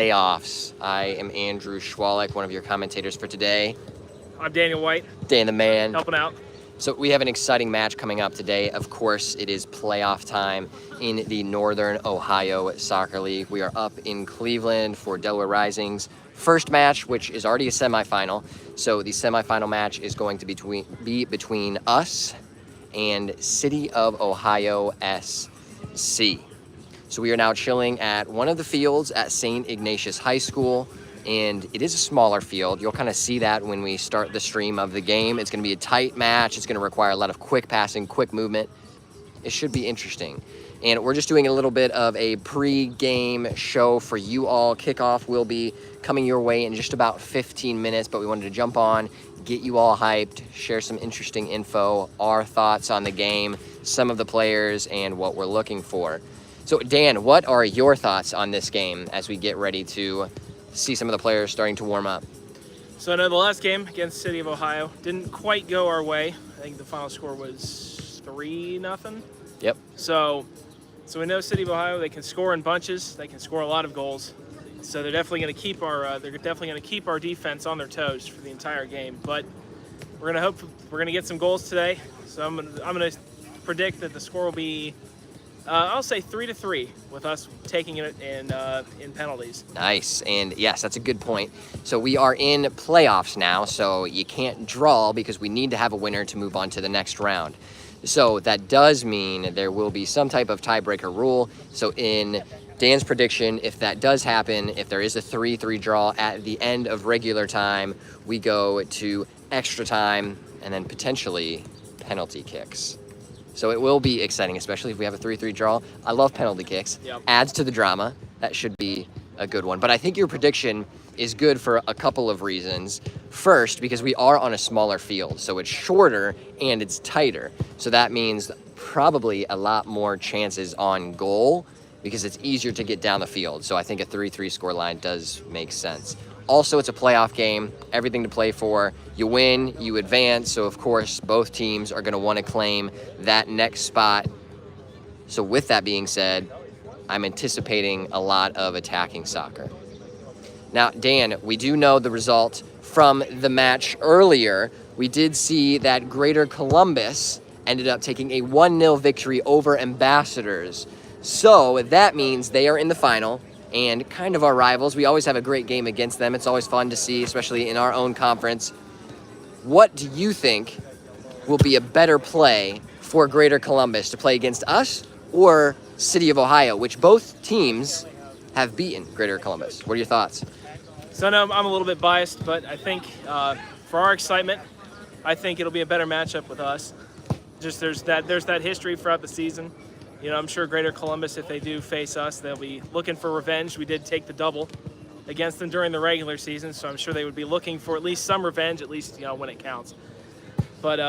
Playoffs. I am Andrew Schwalik, one of your commentators for today. I'm Daniel White. Dan the man. Helping out. So we have an exciting match coming up today. Of course, it is playoff time in the Northern Ohio Soccer League. We are up in Cleveland for Delaware Rising's first match, which is already a semifinal. So the semifinal match is going to be between us and City of Ohio SC. So we are now chilling at one of the fields at St. Ignatius High School, and it is a smaller field. You'll kind of see that when we start the stream of the game. It's going to be a tight match. It's going to require a lot of quick passing, quick movement. It should be interesting. And we're just doing a little bit of a pre-game show for you all. Kickoff will be coming your way in just about 15 minutes, but we wanted to jump on, get you all hyped, share some interesting info, our thoughts on the game, some of the players, and what we're looking for. So, Dan, what are your thoughts on this game as we get ready to see some of the players starting to warm up? So I know the last game against City of Ohio didn't quite go our way. I think the final score was 3-0. Yep. So we know City of Ohio, they can score in bunches. They can score a lot of goals. So they're definitely going to keep our defense on their toes for the entire game. But we're going to get some goals today. So I'm going to predict that the score will be I'll say 3-3 with us taking it in penalties. Nice. And yes, that's a good point. So we are in playoffs now, so you can't draw because we need to have a winner to move on to the next round. So that does mean there will be some type of tiebreaker rule. So in Dan's prediction, if that does happen, if there is a 3-3 draw at the end of regular time, we go to extra time and then potentially penalty kicks. So it will be exciting, especially if we have a 3-3 draw. I love penalty kicks. Yep. Adds to the drama. That should be a good one. But I think your prediction is good for a couple of reasons. First, because we are on a smaller field, so it's shorter and it's tighter. So that means probably a lot more chances on goal because it's easier to get down the field. So I think a 3-3 score line does make sense. Also, it's a playoff game, everything to play for. You win, you advance, so of course both teams are going to want to claim that next spot. So with that being said, I'm anticipating a lot of attacking soccer. Now, Dan, we do know the result from the match earlier. We did see that Greater Columbus ended up taking a 1-0 victory over Ambassadors. So that means they are in the final. And kind of our rivals. We always have a great game against them. It's always fun to see, especially in our own conference. What do you think will be a better play for Greater Columbus, to play against us or City of Ohio, which both teams have beaten Greater Columbus? What are your thoughts? So I know I'm a little bit biased, but I think for our excitement, I think it'll be a better matchup with us. Just there's that history throughout the season. You know, I'm sure Greater Columbus, if they do face us, they'll be looking for revenge. We did take the double against them during the regular season, so I'm sure they would be looking for at least some revenge, at least, you know, when it counts. But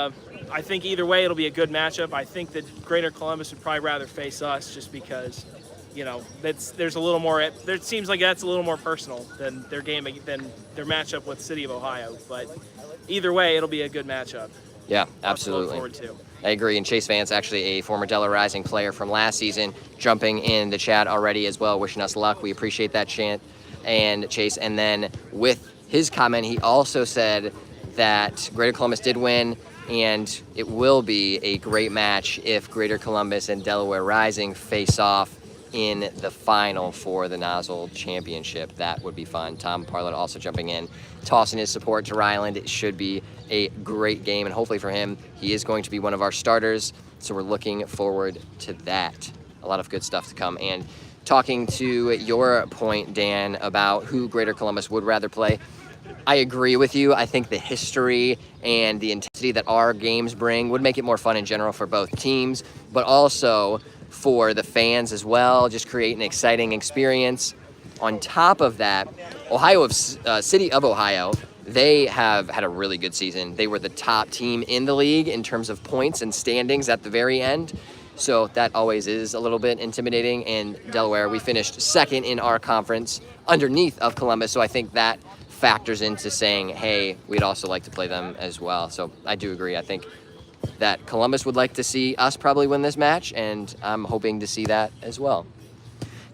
I think either way, it'll be a good matchup. I think that Greater Columbus would probably rather face us just because, you know, there's a little more. It seems like that's a little more personal than their matchup with City of Ohio. But either way, it'll be a good matchup. Yeah, absolutely. Look forward to. I agree, and Chase Vance, actually a former Delaware Rising player from last season, jumping in the chat already as well, wishing us luck. We appreciate that chant, and Chase. And then with his comment, he also said that Greater Columbus did win, and it will be a great match if Greater Columbus and Delaware Rising face off in the final for the NOSL Championship. That would be fun. Tom Parlett also jumping in, tossing his support to Ryland. It should be a great game, and hopefully for him, he is going to be one of our starters, so we're looking forward to that. A lot of good stuff to come. And talking to your point, Dan, about who Greater Columbus would rather play, I agree with you. I think the history and the intensity that our games bring would make it more fun in general for both teams, but also for the fans as well, just create an exciting experience. On top of that, City of Ohio, they have had a really good season. They were the top team in the league in terms of points and standings at the very end. So that always is a little bit intimidating. And Delaware, we finished second in our conference underneath of Columbus. So I think that factors into saying, hey, we'd also like to play them as well. So I do agree. I think that Columbus would like to see us probably win this match, and I'm hoping to see that as well.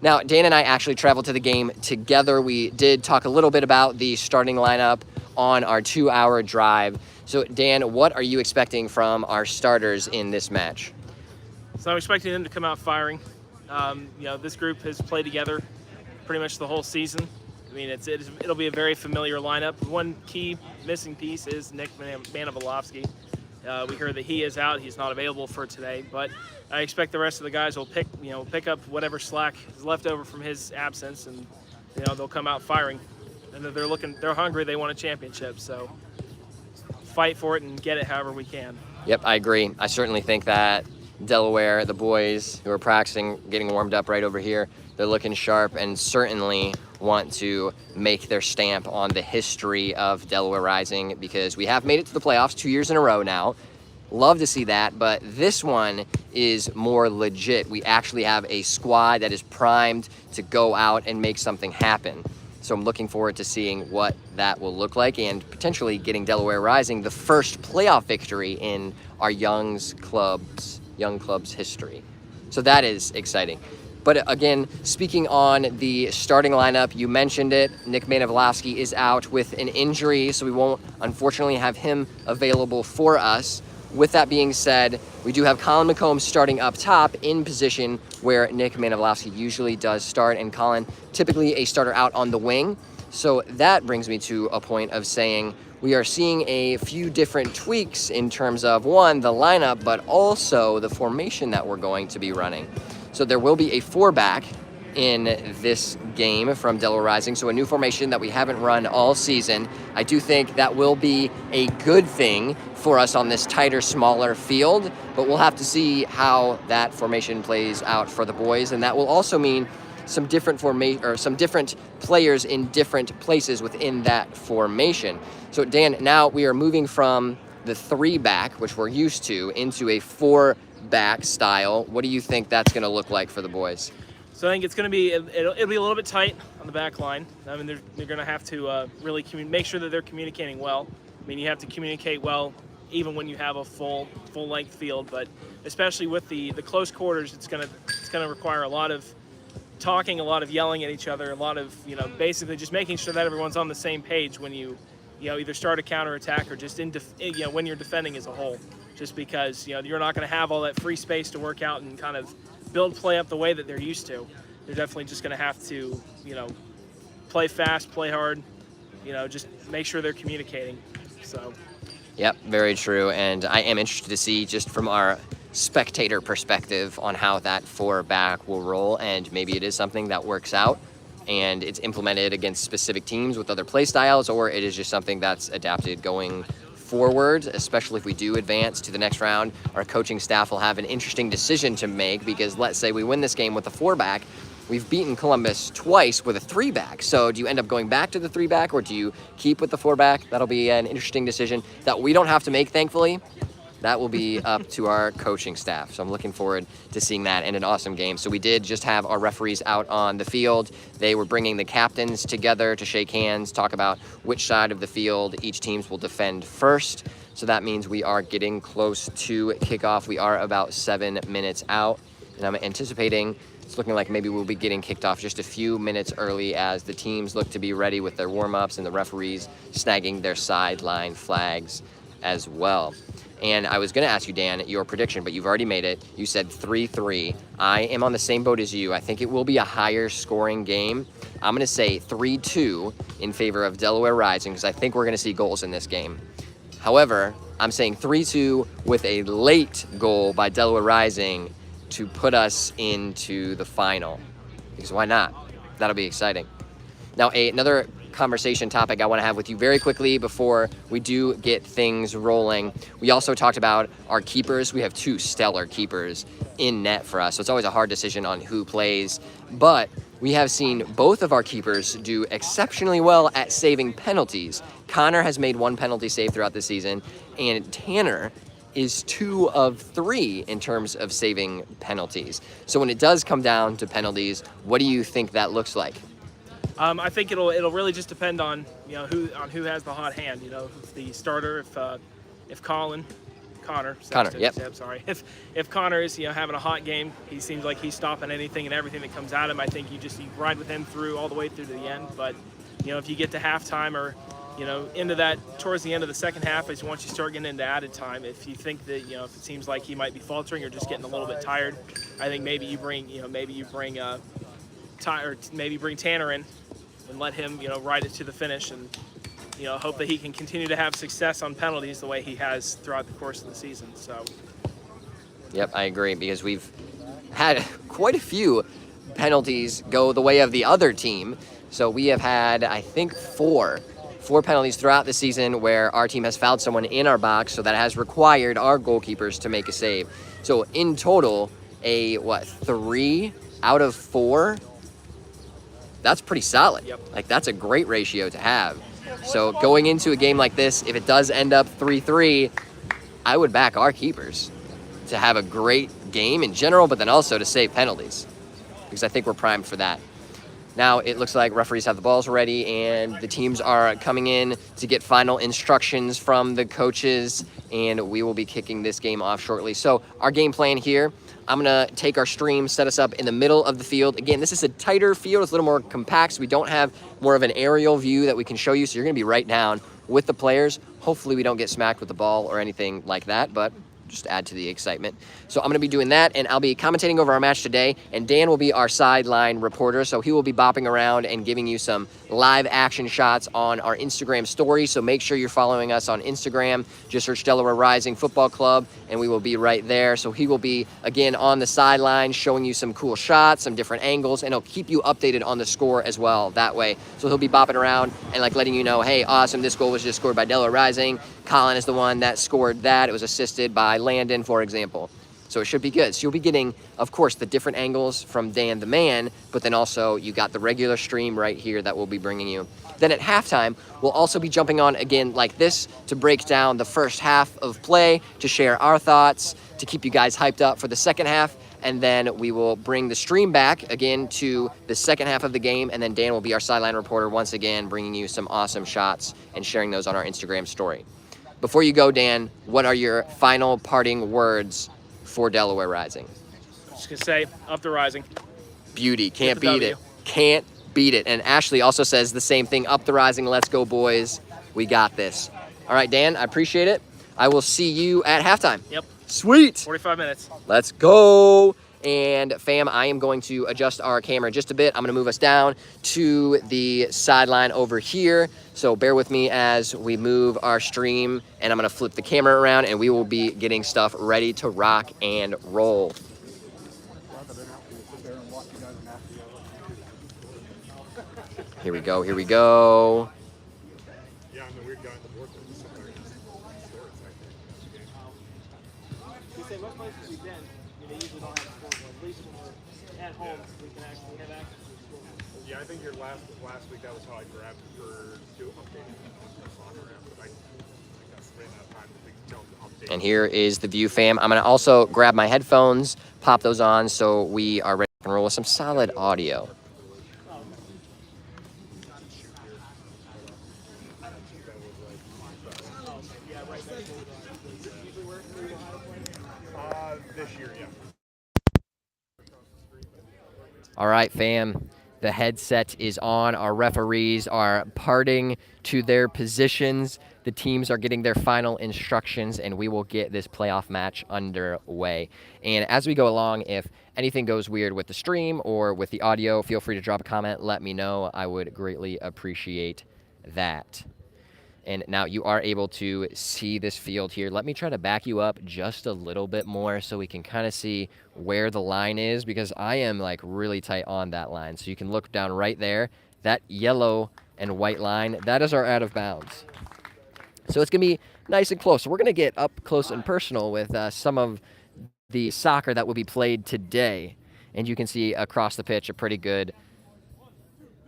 Now, Dan and I actually traveled to the game together. We did talk a little bit about the starting lineup on our 2-hour drive. So, Dan, what are you expecting from our starters in this match? So I'm expecting them to come out firing. This group has played together pretty much the whole season. I mean, it'll be a very familiar lineup. One key missing piece is Nick Manivolovsky. We heard that he is out; he's not available for today. But I expect the rest of the guys will pick up whatever slack is left over from his absence, and they'll come out firing. And they're hungry. They want a championship, so fight for it and get it however we can. Yep, I agree. I certainly think that Delaware, the boys who are practicing, getting warmed up right over here, they're looking sharp and certainly want to make their stamp on the history of Delaware Rising, because we have made it to the playoffs 2 years in a row now. Love to see that, but this one is more legit. We actually have a squad that is primed to go out and make something happen. So I'm looking forward to seeing what that will look like and potentially getting Delaware Rising the first playoff victory in our young club's history. So that is exciting. But again, speaking on the starting lineup, you mentioned it. Nick Manivolovsky is out with an injury, so we won't unfortunately have him available for us. With that being said, we do have Colin McComb starting up top in position where Nick Manivolovsky usually does start, and Colin typically a starter out on the wing. So that brings me to a point of saying we are seeing a few different tweaks in terms of, one, the lineup, but also the formation that we're going to be running. So there will be a 4-back in this game from Delaware Rising, so a new formation that we haven't run all season. I do think that will be a good thing for us on this tighter, smaller field, but we'll have to see how that formation plays out for the boys, and that will also mean some different players in different places within that formation. So Dan, now we are moving from the 3-back, which we're used to, into a 4-back style. What do you think that's going to look like for the boys? So I think it's going to be it'll be a little bit tight on the back line. I mean, they're going to have to really make sure that they're communicating well. I mean, you have to communicate well even when you have a full length field, but especially with the close quarters, it's going to require a lot of talking, a lot of yelling at each other, a lot of basically just making sure that everyone's on the same page when you either start a counterattack or just when you're defending as a whole. Just because you're not going to have all that free space to work out and kind of build play up the way that they're used to. They're definitely just going to have to play fast, play hard, just make sure they're communicating. So. Yep, very true. And I am interested to see, just from our spectator perspective, on how that 4-back will roll. And maybe it is something that works out and it's implemented against specific teams with other play styles, or it is just something that's adapted going forward, especially if we do advance to the next round. Our coaching staff will have an interesting decision to make, because let's say we win this game with a 4-back. We've beaten Columbus twice with a 3-back. So do you end up going back to the 3-back, or do you keep with the 4-back? That'll be an interesting decision that we don't have to make, thankfully. That will be up to our coaching staff. So I'm looking forward to seeing that, and an awesome game. So we did just have our referees out on the field. They were bringing the captains together to shake hands, talk about which side of the field each teams will defend first. So that means we are getting close to kickoff. We are about 7 minutes out, and I'm anticipating it's looking like maybe we'll be getting kicked off just a few minutes early as the teams look to be ready with their warm-ups and the referees snagging their sideline flags as well. And I was going to ask you, Dan, your prediction, but you've already made it. You said 3-3. I am on the same boat as you. I think it will be a higher scoring game. I'm going to say 3-2 in favor of Delaware Rising, because I think we're going to see goals in this game. However, I'm saying 3-2 with a late goal by Delaware Rising to put us into the final. Because why not? That'll be exciting. Now, another conversation topic I want to have with you very quickly before we do get things rolling. We also talked about our keepers. We have 2 stellar keepers in net for us, so it's always a hard decision on who plays. But we have seen both of our keepers do exceptionally well at saving penalties. Connor has made 1 penalty save throughout the season, and Tanner is 2 of 3 in terms of saving penalties. So when it does come down to penalties, what do you think that looks like? I think it'll really just depend on who has the hot hand. If the starter, if Colin Connor. Connor, yep. I'm sorry. If Connor is having a hot game, he seems like he's stopping anything and everything that comes at him. I think you ride with him all the way through to the end. But if you get to halftime or into that towards the end of the second half, is once you start getting into added time. If you think that if it seems like he might be faltering or just getting a little bit tired, I think maybe you bring Tanner in and let him ride it to the finish and hope that he can continue to have success on penalties the way he has throughout the course of the season. So. Yep, I agree, because we've had quite a few penalties go the way of the other team. So we have had, I think, four penalties throughout the season where our team has fouled someone in our box, so that has required our goalkeepers to make a save. So in total, 3 out of 4? That's pretty solid. Yep. Like, that's a great ratio to have. So going into a game like this, if it does end up 3-3, I would back our keepers to have a great game in general, but then also to save penalties, because I think we're primed for that. Now it looks like referees have the balls ready and the teams are coming in to get final instructions from the coaches, and we will be kicking this game off shortly. So our game plan here, I'm gonna take our stream, set us up in the middle of the field. Again, this is a tighter field, it's a little more compact, so we don't have more of an aerial view that we can show you, so you're gonna be right down with the players. Hopefully we don't get smacked with the ball or anything like that, but just add to the excitement. So I'm going to be doing that, and I'll be commentating over our match today, and Dan will be our sideline reporter, so he will be bopping around and giving you some live action shots on our Instagram story. So make sure you're following us on Instagram. Just search Delaware Rising Football Club, and we will be right there. So he will be, again, on the sideline showing you some cool shots, some different angles, and he'll keep you updated on the score as well that way. So he'll be bopping around and letting you know, hey, awesome, this goal was just scored by Delaware Rising. Colin is the one that scored that. It was assisted by Landon, for example. So it should be good. So you'll be getting, of course, the different angles from Dan the man, but then also you got the regular stream right here that we'll be bringing you. Then at halftime, we'll also be jumping on again like this to break down the first half of play, to share our thoughts, to keep you guys hyped up for the second half. And then we will bring the stream back again to the second half of the game, and then Dan will be our sideline reporter once again, bringing you some awesome shots and sharing those on our Instagram story. Before you go, Dan, what are your final parting words for Delaware Rising? Just gonna say, up the Rising. Beauty, can't beat it. Can't beat it. And Ashley also says the same thing, up the Rising, let's go boys. We got this. All right, Dan, I appreciate it. I will see you at halftime. Yep. Sweet. 45 minutes. Let's go. And fam, I am going to adjust our camera just a bit. I'm going to move us down to the sideline over here. So bear with me as we move our stream, and I'm going to flip the camera around, and we will be getting stuff ready to rock and roll. Here we go. Here we go. Most places we've been, they usually don't have a scoreboard. At least when we're at home, we can actually have access to the scoreboard. Yeah, I think your last week that was how I grabbed for updating the soccer app, but I got ran out of time to update. And here is the view, fam. I'm gonna also grab my headphones, pop those on, so we are ready to roll with some solid audio. This year, yeah. All right, fam. The headset is on. Our referees are parting to their positions. The teams are getting their final instructions, and we will get this playoff match underway. And as we go along, if anything goes weird with the stream or with the audio, feel free to drop a comment. Let me know. I would greatly appreciate that. And now you are able to see this field here. Let me try to back you up just a little bit more so we can kind of see where the line is, because I am really tight on that line. So you can look down right there. That yellow and white line, that is our out of bounds. So it's going to be nice and close. So we're going to get up close and personal with some of the soccer that will be played today. And you can see across the pitch a pretty good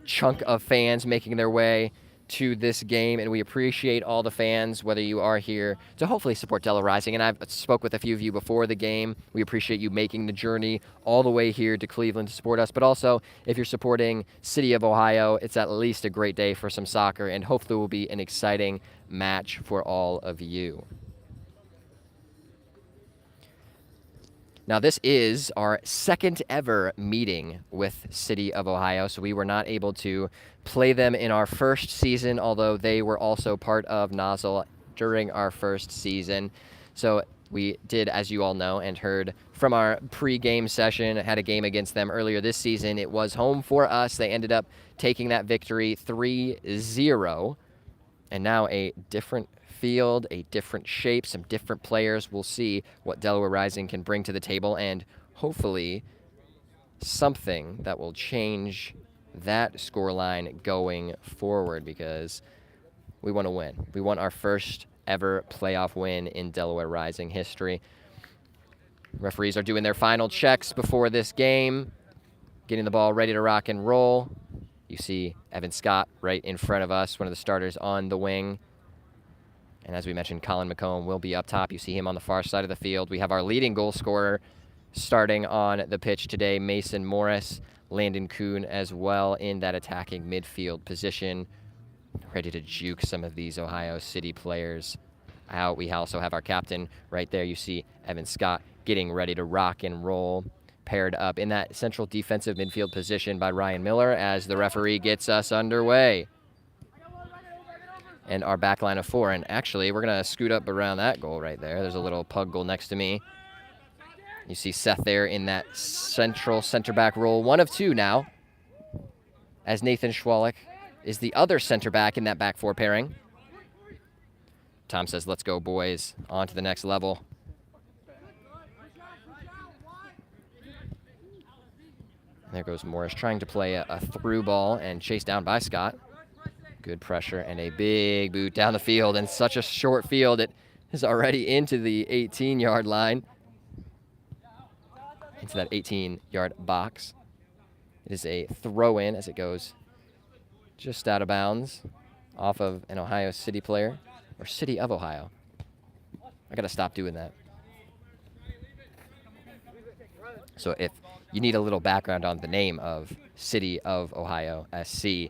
chunk of fans making their way to this game, and we appreciate all the fans, whether you are here to hopefully support Delaware Rising. And I've spoke with a few of you before the game. We appreciate you making the journey all the way here to Cleveland to support us. But also, if you're supporting City of Ohio, it's at least a great day for some soccer, and hopefully will be an exciting match for all of you. Now, this is our second ever meeting with City of Ohio, so we were not able to play them in our first season, although they were also part of NOSL during our first season. So we did, as you all know and heard from our pre-game session, had a game against them earlier this season. It was home for us. They ended up taking that victory 3-0. And now a different field, a different shape, some different players. We'll see what Delaware Rising can bring to the table, and hopefully something that will change that scoreline going forward, because we want to win. We want our first ever playoff win in Delaware Rising history. Referees are doing their final checks before this game, getting the ball ready to rock and roll. You see Evan Scott right in front of us, one of the starters on the wing. And as we mentioned, Colin McComb will be up top. You see him on the far side of the field. We have our leading goal scorer starting on the pitch today, Mason Morris. Landon Kuhn as well in that attacking midfield position, ready to juke some of these Ohio City players out. We also have our captain right there. You see Evan Scott getting ready to rock and roll, paired up in that central defensive midfield position by Ryan Miller as the referee gets us underway. And our back line of 4. And actually, we're going to scoot up around that goal right there. There's a little pug goal next to me. You see Seth there in that central center back role. 1 of 2 now, as Nathan Schwalik is the other center back in that back 4 pairing. Tom says, let's go, boys. On to the next level. There goes Morris trying to play a through ball and chased down by Scott. Good pressure and a big boot down the field, and such a short field. It is already into the 18-yard line, into that 18-yard box. It is a throw-in as it goes just out of bounds off of an Ohio City player, or City of Ohio. I got to stop doing that. So if you need a little background on the name of City of Ohio, SC,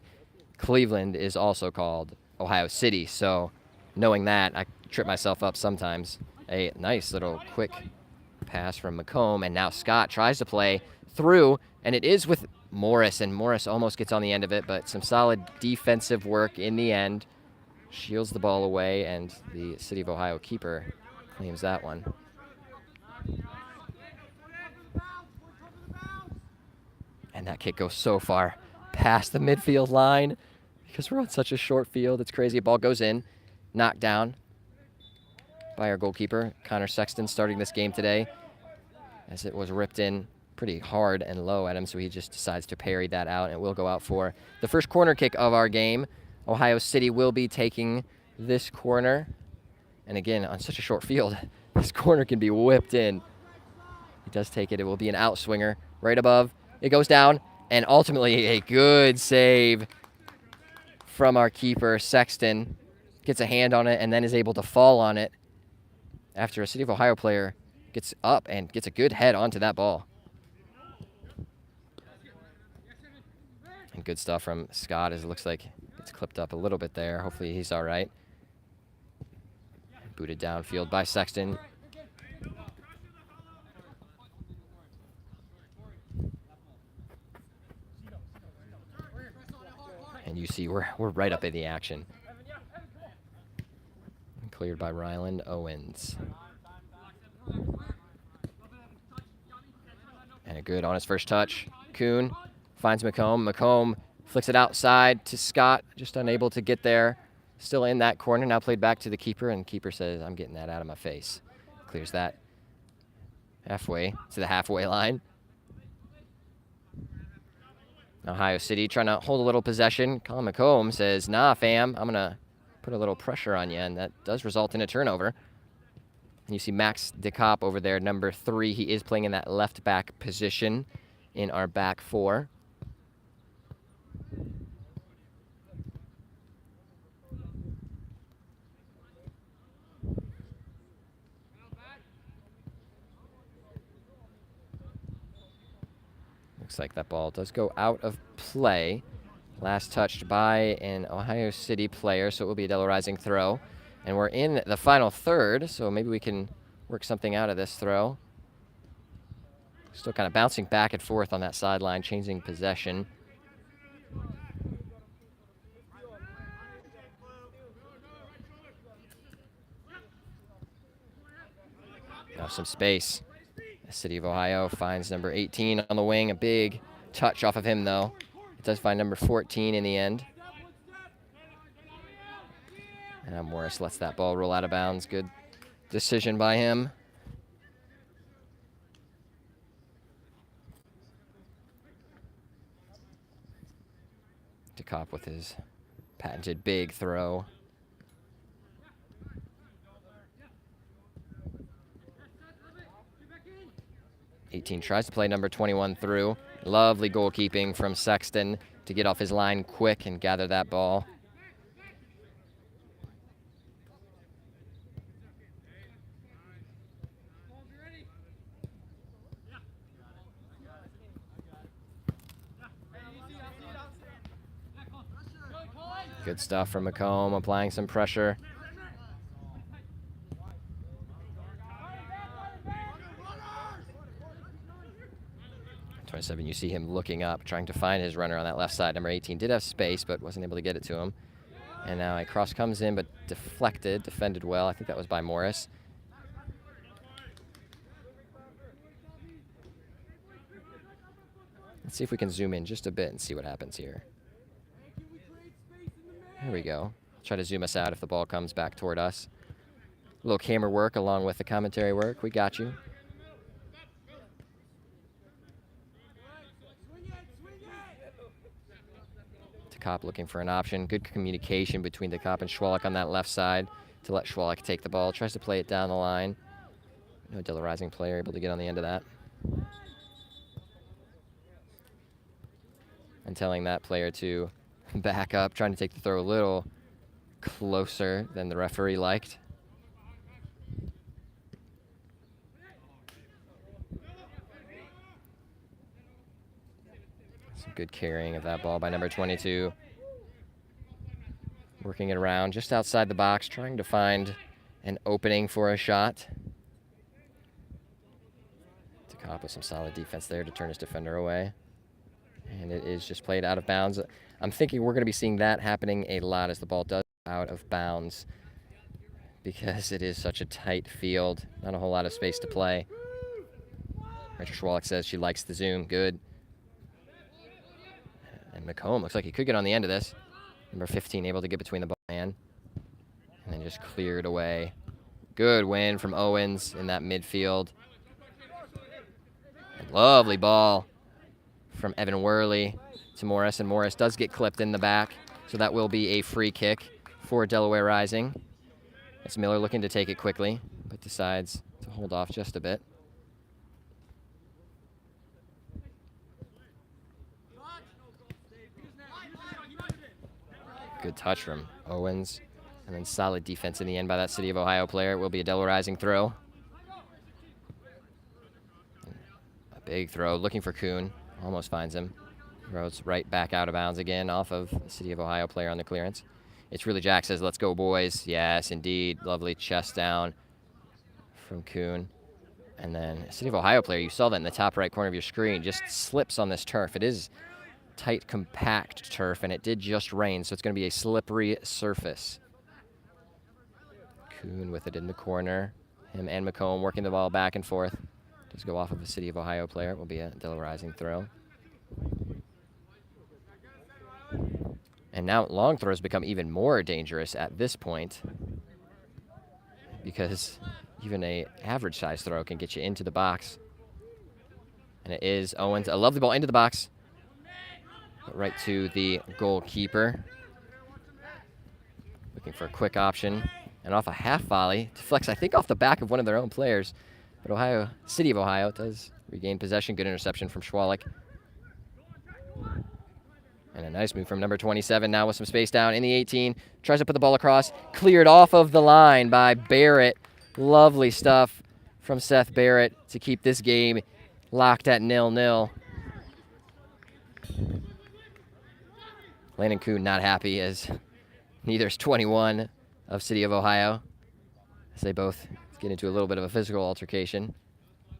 Cleveland is also called Ohio City, so knowing that, I trip myself up sometimes. A nice little quick pass from McComb, and now Scott tries to play through, and it is with Morris, and Morris almost gets on the end of it, but some solid defensive work in the end. Shields the ball away, and the City of Ohio keeper claims that one. And that kick goes so far past the midfield line because we're on such a short field. It's crazy. Ball goes in, knocked down by our goalkeeper, Connor Sexton, starting this game today, as it was ripped in pretty hard and low at him, so he just decides to parry that out, and it will go out for the first corner kick of our game. Ohio City will be taking this corner. And again, on such a short field, this corner can be whipped in. He does take it. It will be an outswinger right above. It goes down, and ultimately a good save from our keeper, Sexton. Gets a hand on it and then is able to fall on it after a City of Ohio player gets up and gets a good head onto that ball. And good stuff from Scott, as it looks like it's clipped up a little bit there. Hopefully he's all right. Booted downfield by Sexton. And you see we're right up in the action. Cleared by Ryland Owens. And a good on his first touch. Kuhn finds McComb. McComb flicks it outside to Scott, just unable to get there. Still in that corner, now played back to the keeper, and keeper says, I'm getting that out of my face. Clears that halfway to the halfway line. Ohio City trying to hold a little possession. Colin McComb says, nah, fam, I'm going to put a little pressure on you, and that does result in a turnover. And you see Max DeCopp over there, number 3. He is playing in that left back position in our back 4. Looks like that ball does go out of play. Last touched by an Ohio City player, so it will be a Delaware Rising throw. And we're in the final third, so maybe we can work something out of this throw. Still kind of bouncing back and forth on that sideline, changing possession. Now some space. The City of Ohio finds number 18 on the wing. A big touch off of him, though. It does find number 14 in the end. And now Morris lets that ball roll out of bounds. Good decision by him. DeCopp with his patented big throw. '18 tries to play number 21 through. Lovely goalkeeping from Sexton to get off his line quick and gather that ball. Good stuff from McComb, applying some pressure. You see him looking up, trying to find his runner on that left side. Number 18 did have space, but wasn't able to get it to him. And now a cross comes in, but deflected, defended well. I think that was by Morris. Let's see if we can zoom in just a bit and see what happens here. Here we go. Try to zoom us out if the ball comes back toward us. A little camera work along with the commentary work. We got you. DeCopp looking for an option. Good communication between DeCopp and Schwalek on that left side to let Schwalek take the ball. Tries to play it down the line. No Dilla Rising player able to get on the end of that. And telling that player to back up, trying to take the throw a little closer than the referee liked. Some good carrying of that ball by number 22. Working it around just outside the box, trying to find an opening for a shot. DeCopp with some solid defense there to turn his defender away. And it is just played out of bounds. I'm thinking we're going to be seeing that happening a lot as the ball does out of bounds because it is such a tight field. Not a whole lot of space to play. Rachel Schwalek says she likes the zoom. Good. And McComb looks like he could get on the end of this. Number 15 able to get between the ball and then just cleared away. Good win from Owens in that midfield. And lovely ball from Evan Worley to Morris, and Morris does get clipped in the back, so that will be a free kick for Delaware Rising. It's Miller looking to take it quickly, but decides to hold off just a bit. Good touch from Owens, and then solid defense in the end by that City of Ohio player. It will be a Delaware Rising throw. A big throw, looking for Kuhn. Almost finds him. Throws right back out of bounds again off of the City of Ohio player on the clearance. It's really Jack says, let's go, boys. Yes, indeed. Lovely chest down from Kuhn. And then City of Ohio player, you saw that in the top right corner of your screen, just slips on this turf. It is tight, compact turf, and it did just rain, so it's going to be a slippery surface. Kuhn with it in the corner. Him and McComb working the ball back and forth. Does go off of the City of Ohio player. It will be a Delaware Rising throw. And now long throws become even more dangerous at this point because even a average size throw can get you into the box. And it is Owens. I love the ball into the box. But right to the goalkeeper. Looking for a quick option. And off a half volley. Deflects, I think, off the back of one of their own players. But Ohio, City of Ohio does regain possession. Good interception from Schwalek. And a nice move from number 27 now with some space down in the 18. Tries to put the ball across. Cleared off of the line by Barrett. Lovely stuff from Seth Barrett to keep this game locked at 0-0. Landon Kuhn not happy as neither is 21 of City of Ohio. As they both get into a little bit of a physical altercation.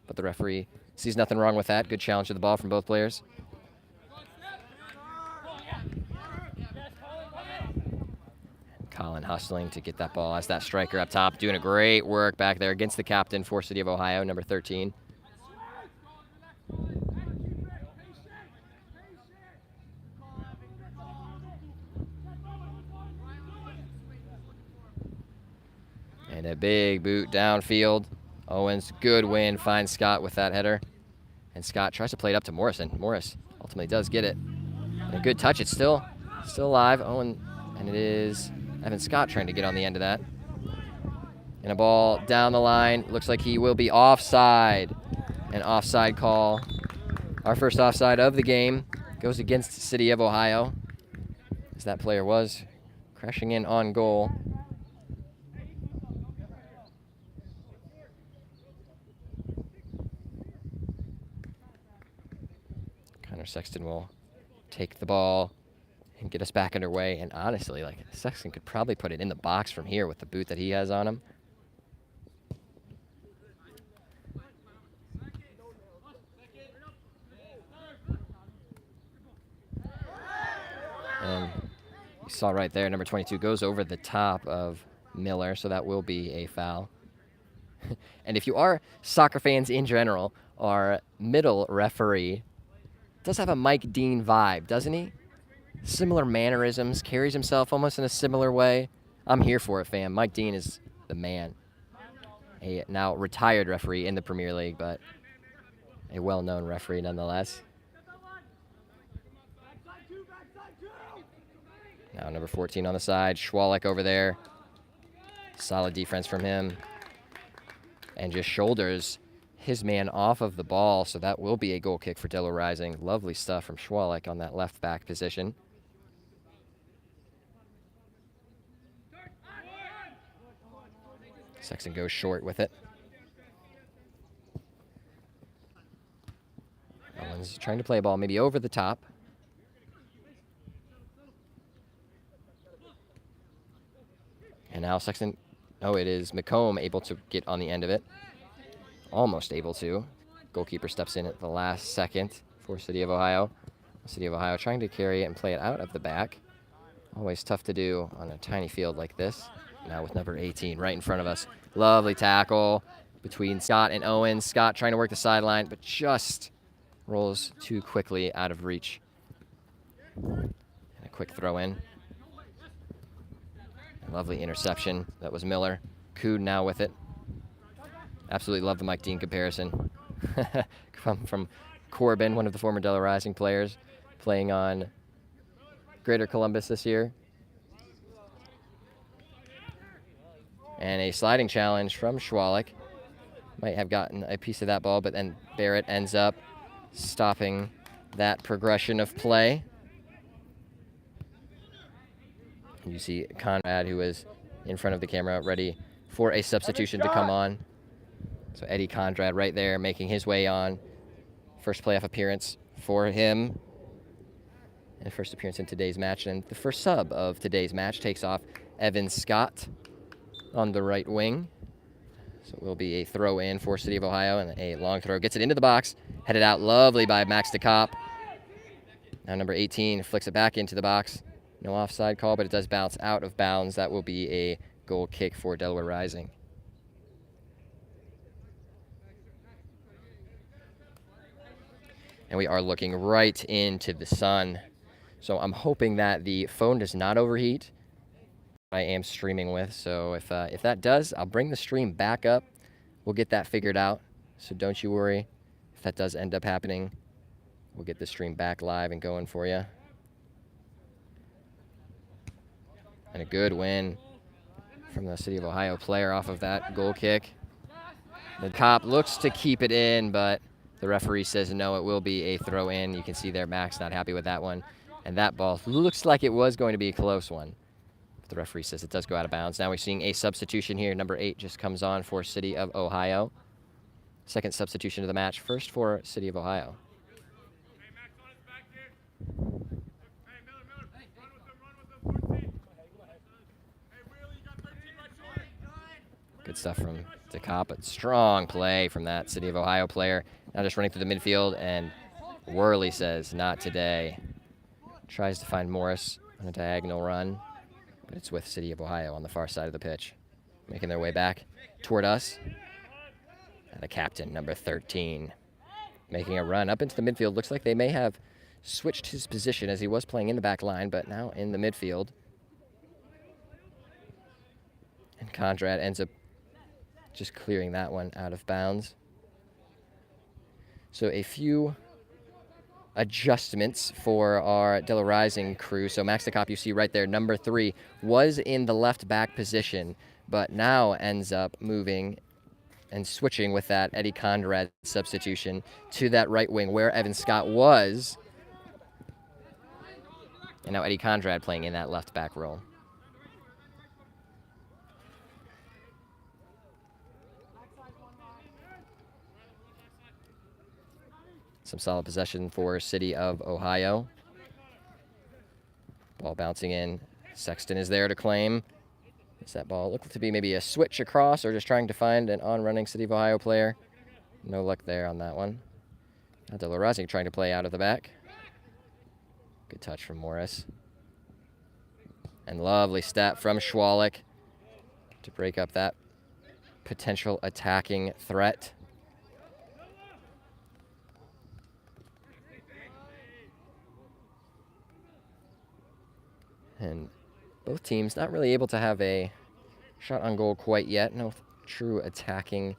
But the referee Sees nothing wrong with that. Good challenge to the ball from both players. Colin hustling to get that ball as that striker up top, doing a great work back there against the captain for City of Ohio, number 13. And a big boot downfield. Owens, good win, finds Scott with that header. And Scott tries to play it up to Morrison. Morris ultimately does get it. And a good touch, it's still alive. Owen, and it is Evan Scott trying to get on the end of that. And a ball down the line. Looks like he will be offside. An offside call. Our first offside of the game goes against City of Ohio, as that player was crashing in on goal. Connor Sexton will take the ball and get us back underway. And honestly, like, Sexton could probably put it in the box from here with the boot that he has on him. And you saw right there, number 22 goes over the top of Miller, so that will be a foul. And if you are soccer fans in general, our middle referee does have a Mike Dean vibe, doesn't he? Similar mannerisms, carries himself almost in a similar way. I'm here for it, fam. Mike Dean is the man. A now retired referee in the Premier League, but a well-known referee nonetheless. Now number 14 on the side, Schwalek over there. Solid defense from him. And just shoulders his man off of the ball, so that will be a goal kick for Delaware Rising. Lovely stuff from Schwalek on that left back position. Sexton goes short with it. Owens trying to play a ball maybe over the top. And now Sexton, oh, it is McComb able to get on the end of it. Almost able to. Goalkeeper steps in at the last second for City of Ohio. City of Ohio trying to carry it and play it out of the back. Always tough to do on a tiny field like this. Now with number 18 right in front of us. Lovely tackle between Scott and Owens. Scott trying to work the sideline, but just rolls too quickly out of reach. And a quick throw in. Lovely interception. That was Miller. Coon now with it. Absolutely love the Mike Dean comparison. from Corbin, one of the former Delaware Rising players, playing on Greater Columbus this year. And a sliding challenge from Schwalek. Might have gotten a piece of that ball, but then Barrett ends up stopping that progression of play. You see Conrad, who is in front of the camera, ready for a substitution to come on. So Eddie Conrad right there making his way on. First playoff appearance for him. And first appearance in today's match. And the first sub of today's match takes off Evan Scott on the right wing. So it will be a throw in for City of Ohio, and a long throw. Gets it into the box. Headed out lovely by Max DeCopp. Now number 18 flicks it back into the box. No offside call, but it does bounce out of bounds. That will be a goal kick for Delaware Rising. And we are looking right into the sun. So I'm hoping that the phone does not overheat. I am streaming with, so if that does, I'll bring the stream back up. We'll get that figured out, so don't you worry. If that does end up happening, we'll get the stream back live and going for you. And a good win from the City of Ohio player off of that goal kick. The cop looks to keep it in, but the referee says no, it will be a throw in. You can see there Max not happy with that one. And that ball looks like it was going to be a close one. The referee says it does go out of bounds. Now we're seeing a substitution here. Number 8 just comes on for City of Ohio. Second substitution of the match. First for City of Ohio. Good stuff from DeCop, but strong play from that City of Ohio player. Now just running through the midfield, and Worley says, not today. Tries to find Morris on a diagonal run, but it's with City of Ohio on the far side of the pitch. Making their way back toward us. And the captain, number 13, making a run up into the midfield. Looks like they may have switched his position as he was playing in the back line, but now in the midfield. And Conrad ends up just clearing that one out of bounds. So a few adjustments for our Delaware Rising crew. So Max DeCop, you see right there, number 3, was in the left back position, but now ends up moving and switching with that Eddie Conrad substitution to that right wing where Evan Scott was. And now Eddie Conrad playing in that left back role. Some solid possession for City of Ohio. Ball bouncing in. Sexton is there to claim. Does that ball look to be maybe a switch across or just trying to find an on-running City of Ohio player? No luck there on that one. Now Delaware Rising trying to play out of the back. Good touch from Morris. And lovely step from Schwalik to break up that potential attacking threat. And both teams not really able to have a shot on goal quite yet. No true attacking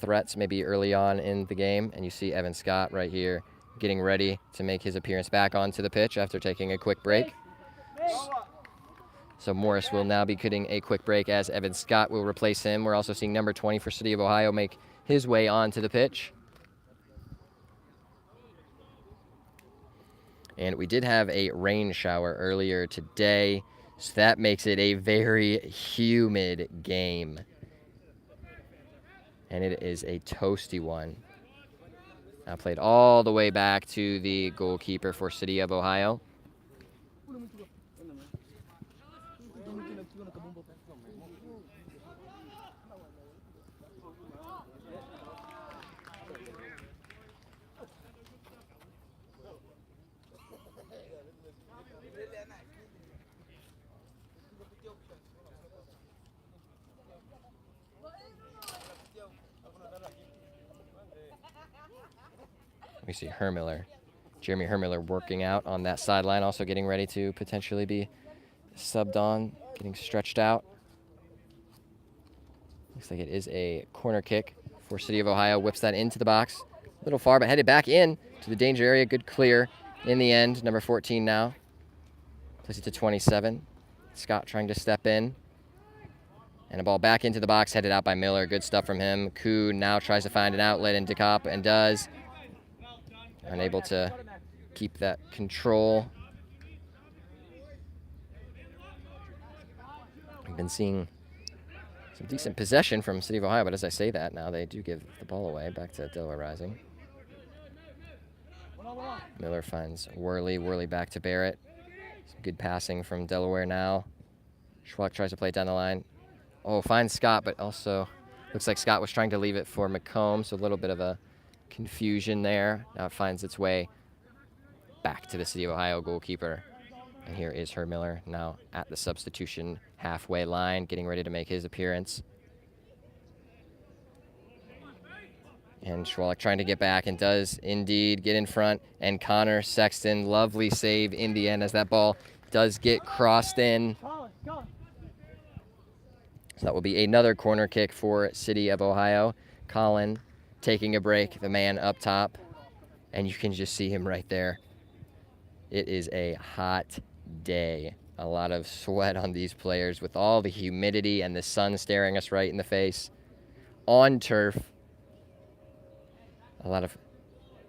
threats maybe early on in the game. And you see Evan Scott right here getting ready to make his appearance back onto the pitch after taking a quick break. So Morris will now be getting a quick break as Evan Scott will replace him. We're also seeing number 20 for City of Ohio make his way onto the pitch. And we did have a rain shower earlier today, so that makes it a very humid game. And it is a toasty one. Now played all the way back to the goalkeeper for City of Ohio. We see Hermiller, Jeremy Hermiller working out on that sideline, also getting ready to potentially be subbed on, getting stretched out. Looks like it is a corner kick for City of Ohio. Whips that into the box. A little far, but headed back in to the danger area. Good clear in the end. Number 14 now. Plays it to 27. Scott trying to step in. And a ball back into the box, headed out by Miller. Good stuff from him. Koo now tries to find an outlet in DeCop and does. Unable to keep that control. We've been seeing some decent possession from City of Ohio, but as I say that now, they do give the ball away back to Delaware Rising. Miller finds Worley. Worley back to Barrett. Some good passing from Delaware now. Schwalk tries to play it down the line. Oh, finds Scott, but also looks like Scott was trying to leave it for McComb, so a little bit of a confusion there. Now it finds its way back to the City of Ohio goalkeeper. And here is Hermiller now at the substitution halfway line, getting ready to make his appearance. And Schwalek trying to get back and does indeed get in front. And Connor Sexton, lovely save in the end as that ball does get crossed in. So that will be another corner kick for City of Ohio. Colin taking a break, the man up top, and you can just see him right there. It is a hot day. A lot of sweat on these players with all the humidity and the sun staring us right in the face. On turf. A lot of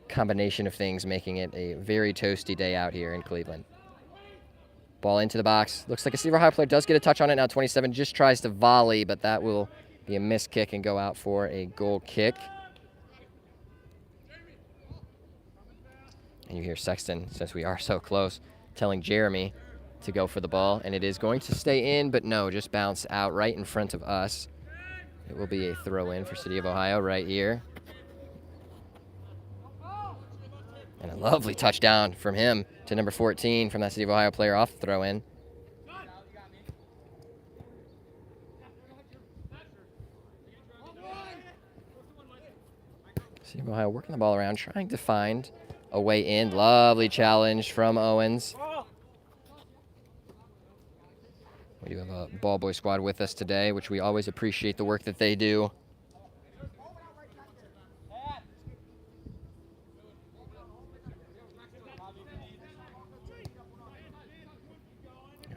combination of things making it a very toasty day out here in Cleveland. Ball into the box. Looks like a City of Ohio player does get a touch on it now. 27 just tries to volley, but that will be a missed kick and go out for a goal kick. And you hear Sexton, since we are so close, telling Jeremy to go for the ball. And it is going to stay in, but no, just bounce out right in front of us. It will be a throw-in for City of Ohio right here. And a lovely touchdown from him to number 14 from that City of Ohio player off the throw-in. City of Ohio working the ball around, trying to find a way in. Lovely challenge from Owens. We do have a ball boy squad with us today, which we always appreciate the work that they do.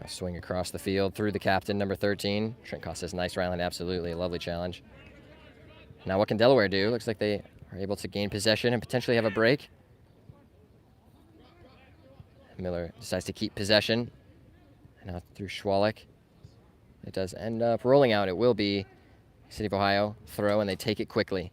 Swing across the field through the captain, number 13. Trent Cost says, nice, Ryland. Absolutely. A lovely challenge. Now what can Delaware do? Looks like they are able to gain possession and potentially have a break. Miller decides to keep possession. Now through Schwalik. It does end up rolling out. It will be City of Ohio throw, and they take it quickly.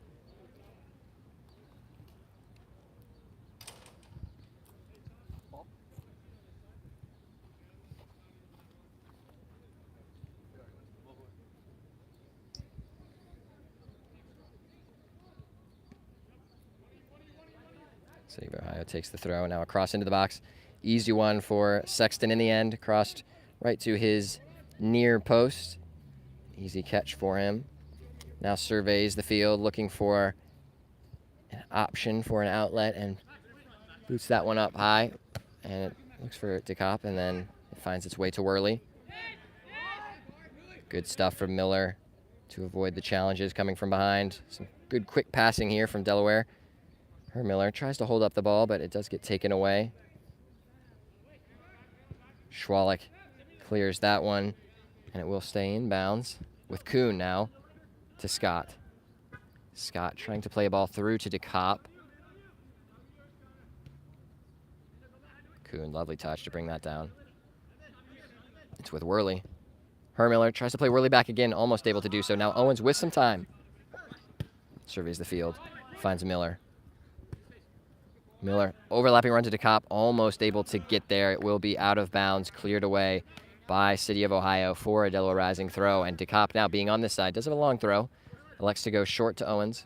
City of Ohio takes the throw, now across into the box. Easy one for Sexton in the end, crossed right to his near post. Easy catch for him. Now surveys the field, looking for an option for an outlet, and boots that one up high. And it looks for DeCopp, and then it finds its way to Worley. Good stuff from Miller to avoid the challenges coming from behind. Some good quick passing here from Delaware. Miller tries to hold up the ball, but it does get taken away. Schwalik clears that one, and it will stay in bounds with Kuhn now to Scott. Scott trying to play a ball through to DeCopp. Kuhn, lovely touch to bring that down. It's with Worley. Miller tries to play Worley back again, almost able to do so. Now Owens with some time. Surveys the field, finds Miller. Miller, overlapping run to DeCopp, almost able to get there. It will be out of bounds, cleared away by City of Ohio for a Delaware Rising throw. And DeCopp now being on this side, does have a long throw. Elects to go short to Owens.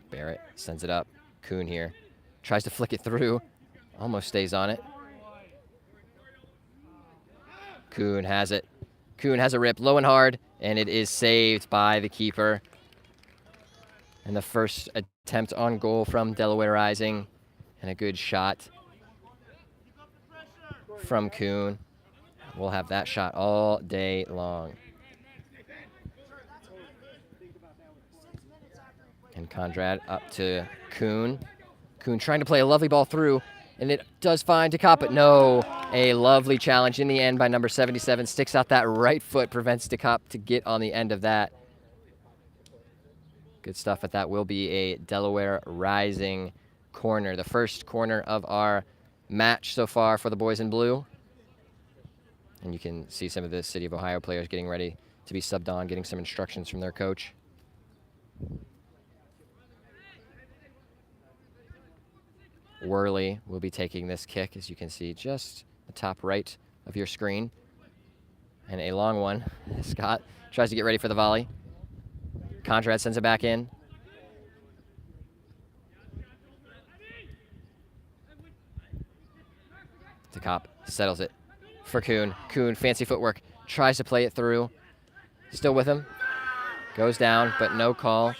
Barrett sends it up. Kuhn here. Tries to flick it through. Almost stays on it. Kuhn has it. Kuhn has a rip, low and hard, and it is saved by the keeper. And the first attempt on goal from Delaware Rising, and a good shot from Kuhn. We'll have that shot all day long. And Conrad up to Kuhn. Kuhn trying to play a lovely ball through, and it does find DeCopp, but no. A lovely challenge in the end by number 77. Sticks out that right foot, prevents DeCopp to get on the end of that. Good stuff, but that will be a Delaware Rising corner. The first corner of our match so far for the boys in blue. And you can see some of the City of Ohio players getting ready to be subbed on, getting some instructions from their coach. Worley will be taking this kick, as you can see just the top right of your screen. And a long one. Scott tries to get ready for the volley. Conrad sends it back in. DeCopp settles it for Kuhn. Kuhn, fancy footwork, tries to play it through. Still with him. Goes down, but no call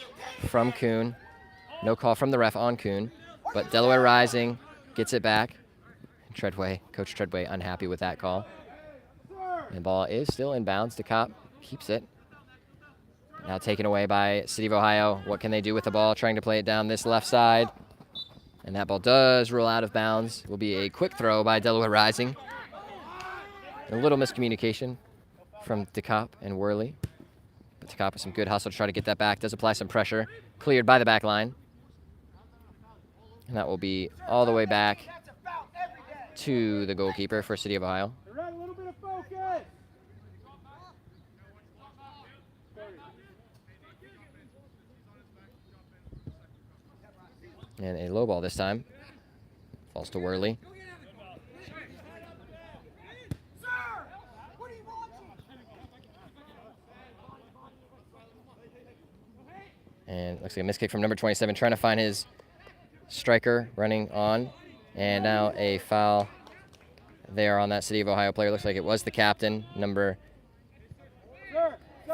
from Kuhn. No call from the ref on Kuhn. But Delaware Rising gets it back. Treadway, Coach Treadway, unhappy with that call. And the ball is still in bounds. DeCopp keeps it. Now taken away by City of Ohio. What can they do with the ball? Trying to play it down this left side. And that ball does roll out of bounds. Will be a quick throw by Delaware Rising. A little miscommunication from DeCopp and Worley. But DeCopp with some good hustle to try to get that back. Does apply some pressure. Cleared by the back line. And that will be all the way back to the goalkeeper for City of Ohio. And a low ball this time. Falls to Worley. And looks like a missed kick from number 27, trying to find his striker running on. And now a foul there on that City of Ohio player. Looks like it was the captain, number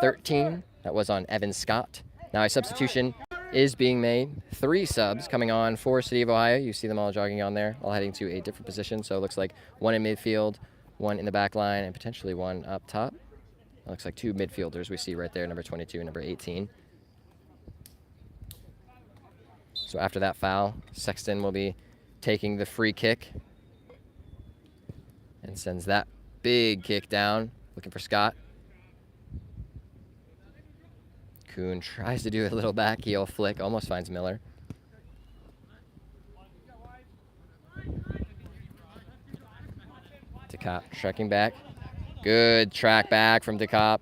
13. That was on Evan Scott. Now a substitution is being made. 3 subs coming on for City of Ohio. You see them all jogging on there, all heading to a different position. So it looks like 1 in midfield, 1 in the back line, and potentially 1 up top. It looks like 2 midfielders we see right there, number 22 and number 18. So after that foul, Sexton will be taking the free kick and sends that big kick down, looking for Scott. Kuhn tries to do a little back heel flick, almost finds Miller. DeCop trekking back. Good track back from DeCop.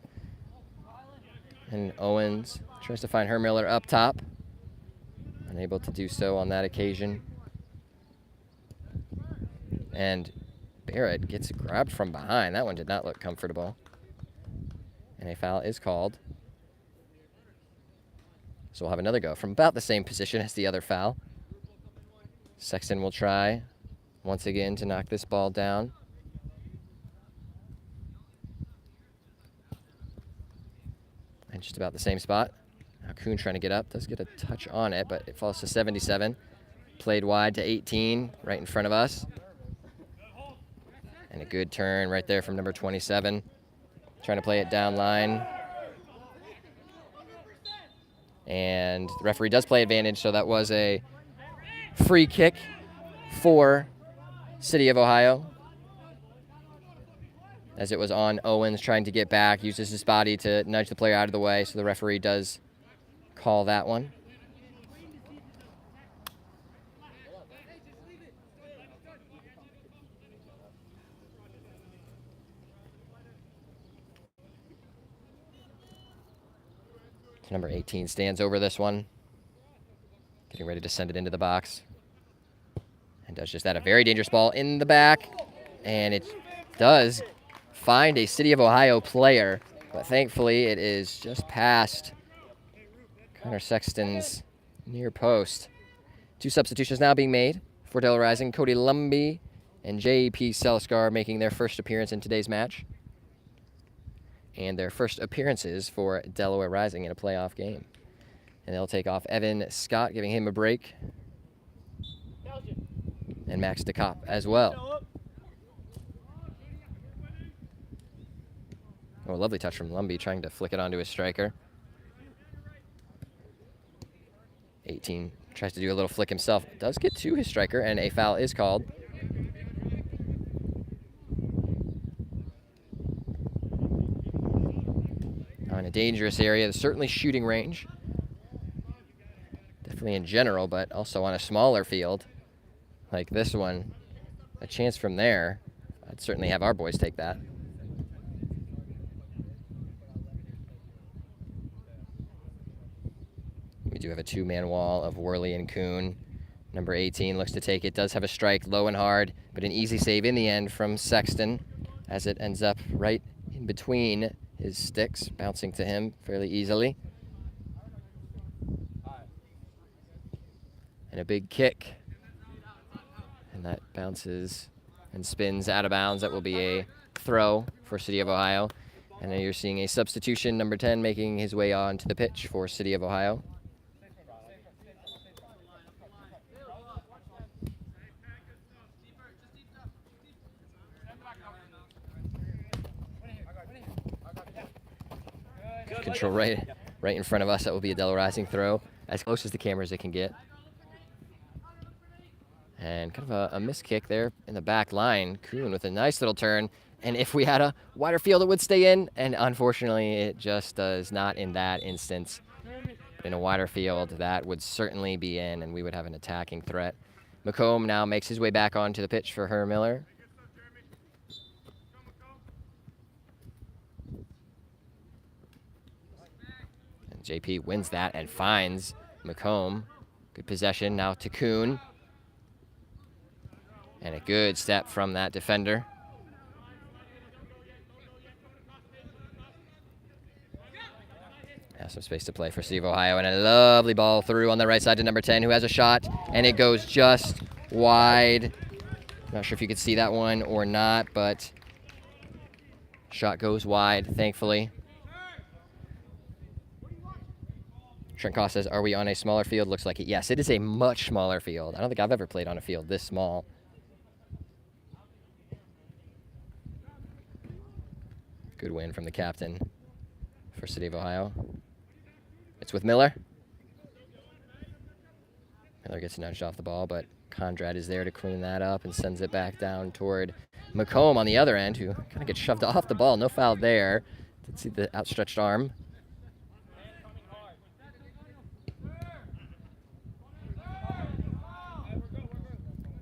And Owens tries to find Hermiller up top. Unable to do so on that occasion. And Barrett gets grabbed from behind. That one did not look comfortable. And a foul is called. So we'll have another go from about the same position as the other foul. Sexton will try once again to knock this ball down. And just about the same spot. Now Kuhn trying to get up, does get a touch on it, but it falls to 77. Played wide to 18, right in front of us. And a good turn right there from number 27. Trying to play it down line. And the referee does play advantage, so that was a free kick for City of Ohio. As it was on Owens trying to get back, uses his body to nudge the player out of the way, so the referee does call that one. Number 18 stands over this one, getting ready to send it into the box. And does just that, a very dangerous ball in the back. And it does find a City of Ohio player, but thankfully it is just past Connor Sexton's near post. 2 substitutions now being made for Delaware Rising. Cody Lumby and J.P. Selskar making their first appearance in today's match. And their first appearances for Delaware Rising in a playoff game. And they'll take off Evan Scott, giving him a break. And Max DeCop as well. Oh, a lovely touch from Lumby, trying to flick it onto his striker. 18 tries to do a little flick himself. Does get to his striker, and a foul is called. In a dangerous area, there's certainly shooting range. Definitely in general, but also on a smaller field like this one. A chance from there. I'd certainly have our boys take that. We do have a 2-man wall of Worley and Kuhn. Number 18 looks to take it, does have a strike low and hard, but an easy save in the end from Sexton as it ends up right in between his sticks, bouncing to him fairly easily. And a big kick. And that bounces and spins out of bounds. That will be a throw for City of Ohio. And now you're seeing a substitution, number 10 making his way onto the pitch for City of Ohio. Control right in front of us. That will be a Delaware Rising throw, as close as the cameras it can get. And kind of a missed kick there in the back line. Kuhn with a nice little turn. And if we had a wider field, it would stay in. And unfortunately, it just does not in that instance. But in a wider field, that would certainly be in, and we would have an attacking threat. McComb now makes his way back onto the pitch for Hermiller. JP wins that and finds McComb. Good possession now to Kuhn. And a good step from that defender. Now Some space to play for City of Ohio, and a lovely ball through on the right side to number 10, who has a shot, and it goes just wide. Not sure if you could see that one or not, but shot goes wide, thankfully. Trent Koss says, are we on a smaller field? Looks like it. Yes, it is a much smaller field. I don't think I've ever played on a field this small. Good win from the captain for City of Ohio. It's with Miller. Miller gets nudged off the ball, but Conrad is there to clean that up and sends it back down toward McComb on the other end, who kind of gets shoved off the ball. No foul there. Didn't see the outstretched arm.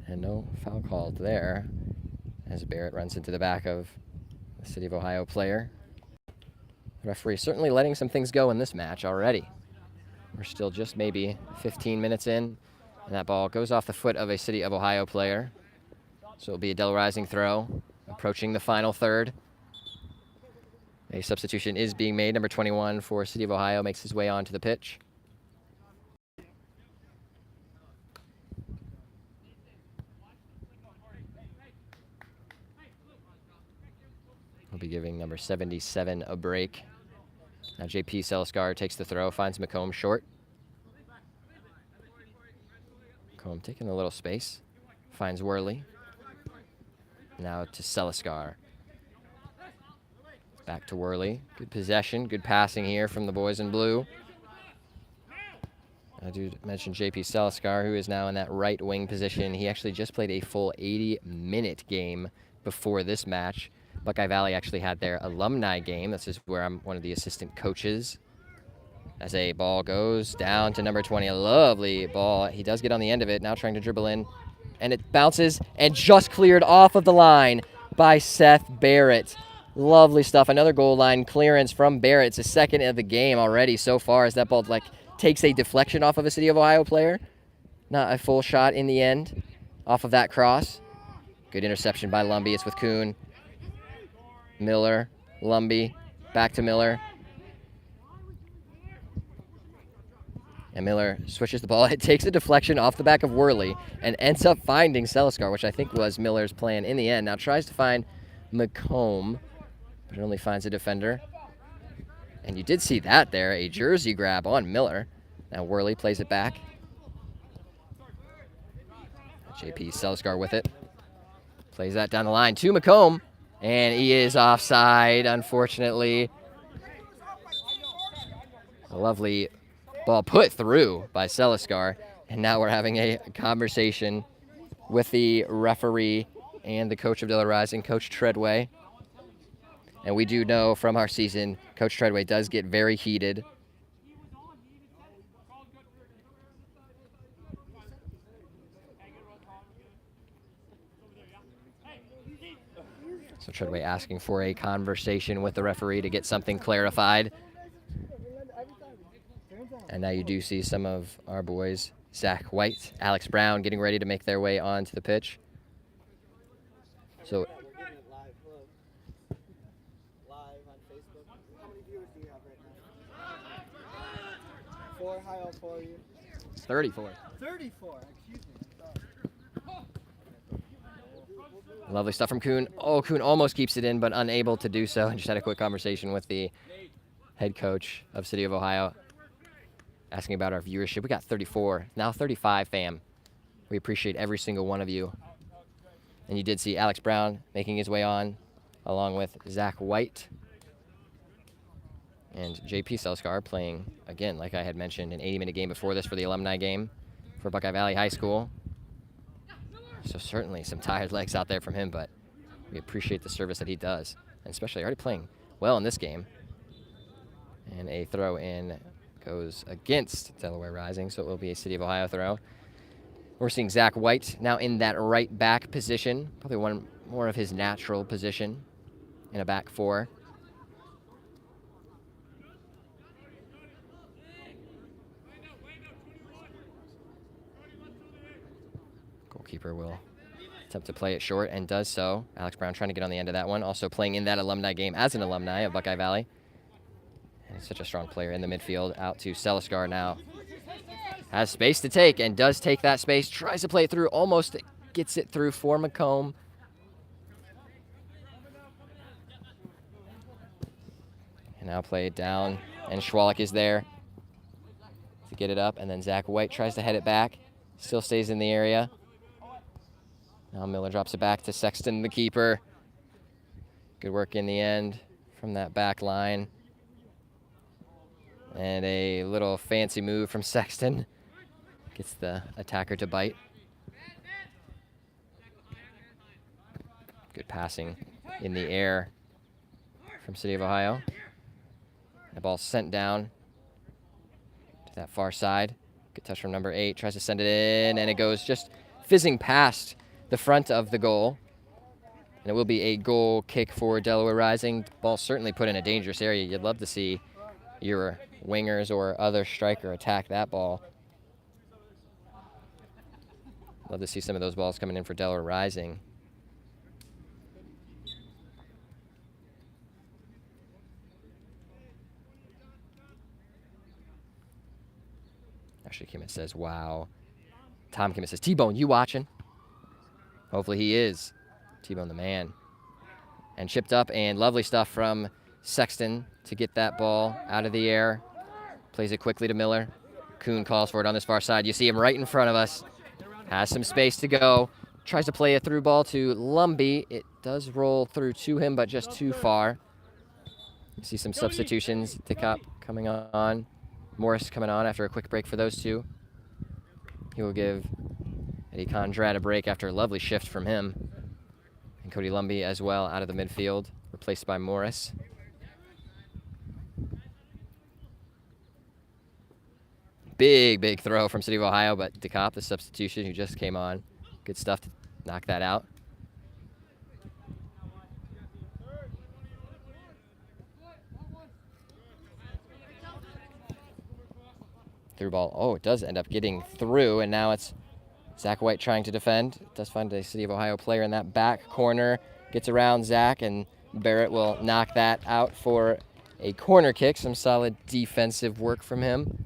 And no foul called there as Barrett runs into the back of the City of Ohio player. The referee certainly letting some things go in this match already. We're still just maybe 15 minutes in, and that ball goes off the foot of a City of Ohio player. So it'll be a Delaware Rising throw, approaching the final third. A substitution is being made. Number 21 for City of Ohio makes his way onto the pitch. We'll be giving number 77 a break. Now JP Seliskar takes the throw, finds McComb short. McComb taking a little space, finds Worley. Now to Seliskar. Back to Worley. Good possession, good passing here from the boys in blue. I do mention JP Seliskar, who is now in that right wing position. He actually just played a full 80-minute game before this match. Buckeye Valley actually had their alumni game. This is where I'm one of the assistant coaches. As a ball goes down to number 20, a lovely ball. He does get on the end of it, now trying to dribble in. And it bounces and just cleared off of the line by Seth Barrett. Lovely stuff. Another goal line clearance from Barrett. It's the second of the game already so far as that ball takes a deflection off of a City of Ohio player. Not a full shot in the end off of that cross. Good interception by Lumbee. It's with Kuhn. Miller, Lumbee, back to Miller. And Miller switches the ball. It takes a deflection off the back of Worley and ends up finding Seliskar, which I think was Miller's plan in the end. Now tries to find McComb, but only finds a defender. And you did see that there, a jersey grab on Miller. Now Worley plays it back. JP Seliskar with it. Plays that down the line to McComb. And he is offside, unfortunately. A lovely ball put through by Seliskar. And now we're having a conversation with the referee and the coach of Delaware Rising, Coach Treadway. And we do know from our season, Coach Treadway does get very heated. So Treadway asking for a conversation with the referee to get something clarified. And now you do see some of our boys, Zach White, Alex Brown, getting ready to make their way onto the pitch. So Live on Facebook. How many viewers do you have right now? 4. Hi, all 4 of you. 34. 34. Excuse me. Lovely stuff from Kuhn. Oh, Kuhn almost keeps it in, but unable to do so. And just had a quick conversation with the head coach of City of Ohio, asking about our viewership. We got 34, now 35, fam. We appreciate every single one of you. And you did see Alex Brown making his way on, along with Zach White. And JP Seliskar playing, again, like I had mentioned, an 80-minute game before this for the alumni game for Buckeye Valley High School. So certainly some tired legs out there from him, but we appreciate the service that he does, and especially already playing well in this game. And a throw in goes against Delaware Rising, so it will be a City of Ohio throw. We're seeing Zach White now in that right back position, probably one more of his natural position in a back four. Goalkeeper will attempt to play it short and does so. Alex Brown trying to get on the end of that one. Also playing in that alumni game as an alumni of Buckeye Valley. And he's such a strong player in the midfield. Out to Selisgar now. Has space to take and does take that space. Tries to play it through. Almost gets it through for McComb. And now play it down. And Schwalik is there to get it up. And then Zach White tries to head it back. Still stays in the area. Now Miller drops it back to Sexton, the keeper. Good work in the end from that back line. And a little fancy move from Sexton. Gets the attacker to bite. Good passing in the air from City of Ohio. The ball sent down to that far side. Good touch from number 8. Tries to send it in, and it goes just fizzing past the front of the goal. And it will be a goal kick for Delaware Rising. Ball certainly put in a dangerous area. You'd love to see your wingers or other striker attack that ball. Love to see some of those balls coming in for Delaware Rising. Actually, Kimmett says, wow. Tom Kimmett says, T-Bone, you watching? Hopefully he is. T-Bone the man. And chipped up, and lovely stuff from Sexton to get that ball out of the air. Plays it quickly to Miller. Kuhn calls for it on this far side. You see him right in front of us. Has some space to go. Tries to play a through ball to Lumbee. It does roll through to him, but just too far. You see some substitutions. Dickop coming on. Morris coming on after a quick break for those two. He will give Eddie Condrad a break after a lovely shift from him. And Cody Lumbee as well out of the midfield, replaced by Morris. Big throw from City of Ohio, but Dickop, the substitution who just came on. Good stuff to knock that out. Through ball. Oh, it does end up getting through, and now it's Zach White trying to defend. Does find a City of Ohio player in that back corner. Gets around Zach, and Barrett will knock that out for a corner kick. Some solid defensive work from him.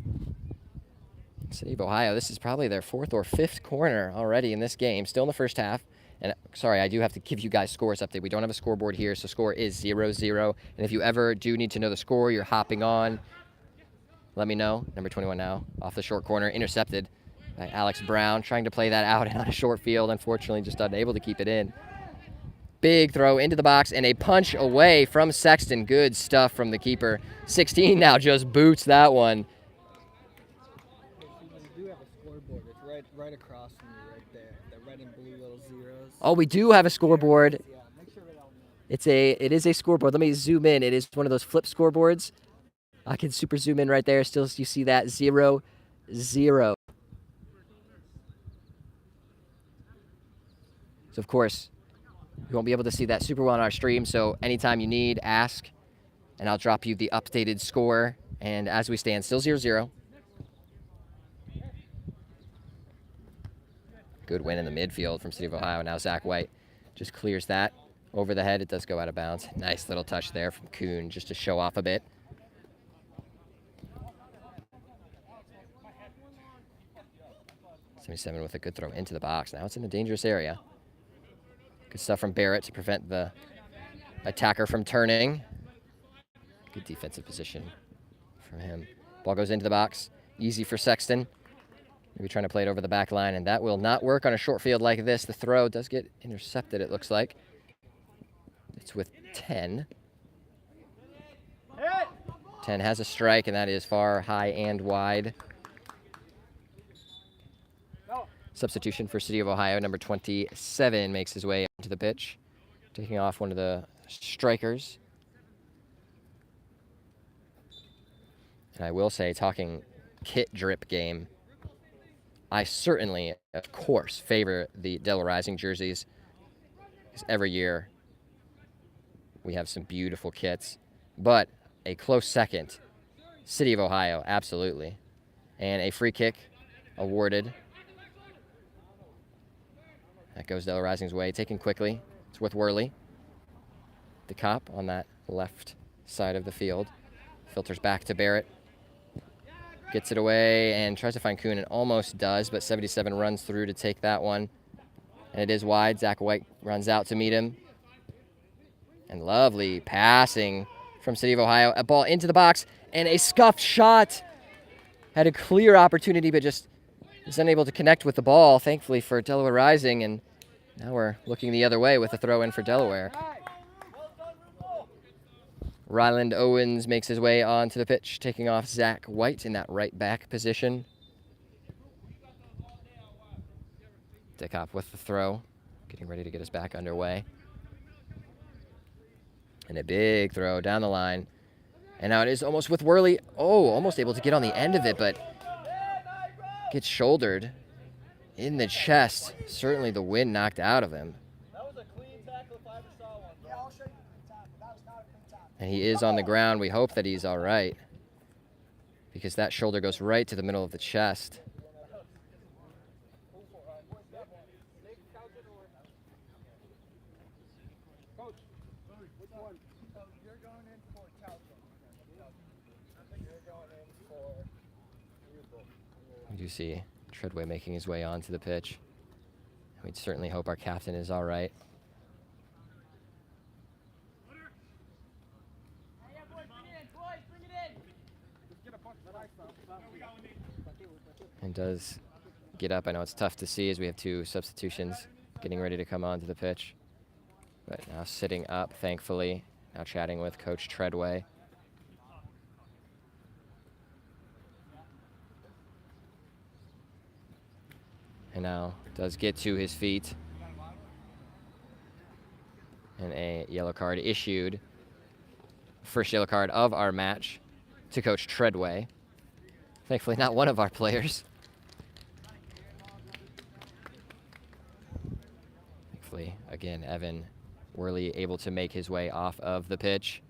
City of Ohio, this is probably their 4th or 5th corner already in this game. Still in the first half. And sorry, I do have to give you guys scores update. We don't have a scoreboard here, so score is 0-0. And if you ever do need to know the score, you're hopping on, let me know. Number 21 now, off the short corner, intercepted by Alex Brown, trying to play that out on a short field. Unfortunately, just unable to keep it in. Big throw into the box and a punch away from Sexton. Good stuff from the keeper. 16 now just boots that one. We do have a scoreboard. It's right across from you right there. The red and blue little zeros. Oh, we do have a scoreboard. Yeah, make sure we don't know. It is a scoreboard. Let me zoom in. It is one of those flip scoreboards. I can super zoom in right there. Still, you see that 0-0. So, of course, you won't be able to see that super well on our stream. So, anytime you need, ask, and I'll drop you the updated score. And as we stand, still 0-0. Good win in the midfield from City of Ohio. Now Zach White just clears that over the head. It does go out of bounds. Nice little touch there from Kuhn just to show off a bit. 77 with a good throw into the box. Now it's in a dangerous area. Good stuff from Barrett to prevent the attacker from turning. Good defensive position from him. Ball goes into the box. Easy for Sexton. Maybe trying to play it over the back line, and that will not work on a short field like this. The throw does get intercepted, it looks like. It's with 10. 10 has a strike, and that is far, high, and wide. Substitution for City of Ohio, number 27 makes his way onto the pitch, taking off one of the strikers. And I will say, talking kit drip game, I certainly, of course, favor the Delaware Rising jerseys, because every year we have some beautiful kits. But a close second, City of Ohio, absolutely. And a free kick awarded. That goes Delaware Rising's way, taken quickly. It's with Worley. The cop on that left side of the field. Filters back to Barrett. Gets it away and tries to find Kuhn and almost does, but 77 runs through to take that one. And it is wide. Zach White runs out to meet him. And lovely passing from City of Ohio. A ball into the box and a scuffed shot. Had a clear opportunity, but just was unable to connect with the ball, thankfully for Delaware Rising. And now we're looking the other way with a throw in for Delaware. Ryland Owens makes his way onto the pitch, taking off Zach White in that right back position. Dickop with the throw, getting ready to get us back underway. And a big throw down the line. And now it is almost with Worley. Oh, almost able to get on the end of it, but gets shouldered in the chest. Certainly the wind knocked out of him. And he is on the ground. We hope that he's all right, because that shoulder goes right to the middle of the chest. We do see Treadway making his way onto the pitch. We'd certainly hope our captain is all right. And does get up. I know it's tough to see as we have two substitutions getting ready to come onto the pitch. But now sitting up, thankfully. Now chatting with Coach Treadway. And now does get to his feet. And a yellow card issued. First yellow card of our match to Coach Treadway. Thankfully not one of our players. Thankfully, again, Evan Worley able to make his way off of the pitch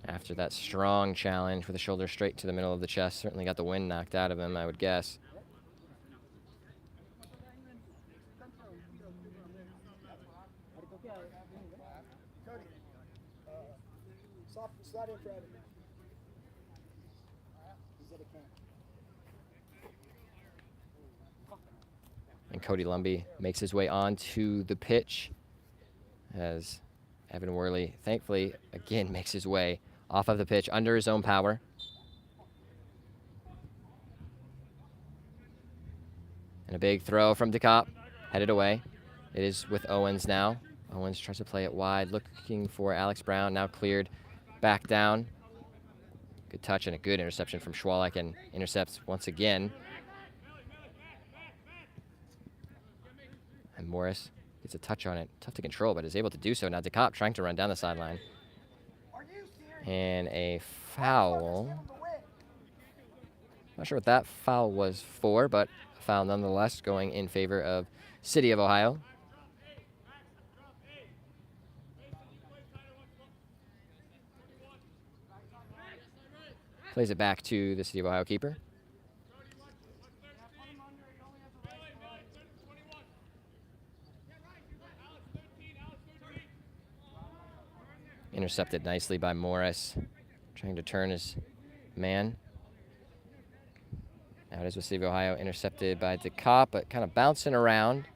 after that strong challenge with a shoulder straight to the middle of the chest. Certainly got the wind knocked out of him, I would guess. Slide in for Evan. He's at a camp. And Cody Lumby makes his way onto the pitch as Evan Worley, thankfully, again makes his way off of the pitch under his own power. And a big throw from DeCopp, headed away. It is with Owens now. Owens tries to play it wide, looking for Alex Brown, now cleared back down. Good touch and a good interception from Schwalek, and intercepts once again. And Morris gets a touch on it. Tough to control, but is able to do so. Now DeCopp trying to run down the sideline. And a foul. Not sure what that foul was for, but a foul nonetheless going in favor of City of Ohio. Plays it back to the City of Ohio keeper. Intercepted nicely by Morris, trying to turn his man. Now it is with City of Ohio, intercepted by DeCopp, but kind of bouncing around.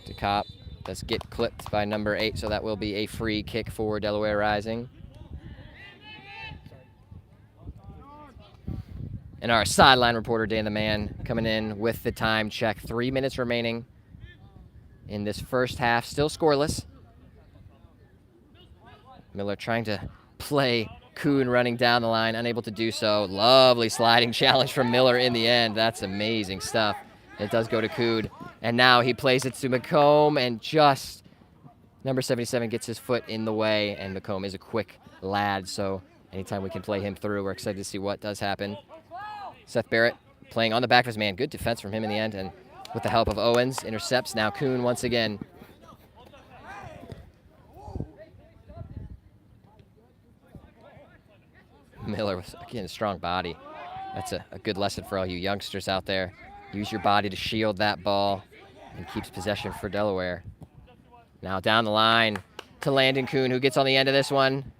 DeCopp does get clipped by number 8, so that will be a free kick for Delaware Rising. And our sideline reporter, Dan the Man, coming in with the time check. 3 minutes remaining in this first half, still scoreless. Miller trying to play Kuhn running down the line, unable to do so. Lovely sliding challenge from Miller in the end. That's amazing stuff. It does go to Kuhn. And now he plays it to McComb, and just number 77 gets his foot in the way, and McComb is a quick lad, so anytime we can play him through, we're excited to see what does happen. Seth Barrett playing on the back of his man. Good defense from him in the end, and with the help of Owens, intercepts now Kuhn once again. Miller with, again, a strong body. That's a good lesson for all you youngsters out there. Use your body to shield that ball, and keeps possession for Delaware. Now down the line to Landon Kuhn, who gets on the end of this one.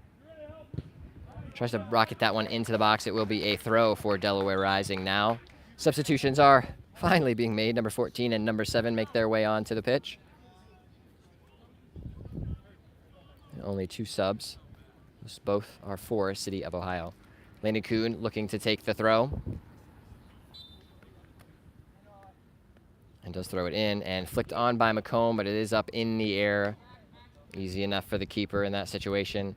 Tries to rocket that one into the box. It will be a throw for Delaware Rising now. Substitutions are finally being made. Number 14 and number 7 make their way onto the pitch. Only 2 subs. Both are for City of Ohio. Landon Kuhn looking to take the throw. And does throw it in and flicked on by McComb, but it is up in the air. Easy enough for the keeper in that situation.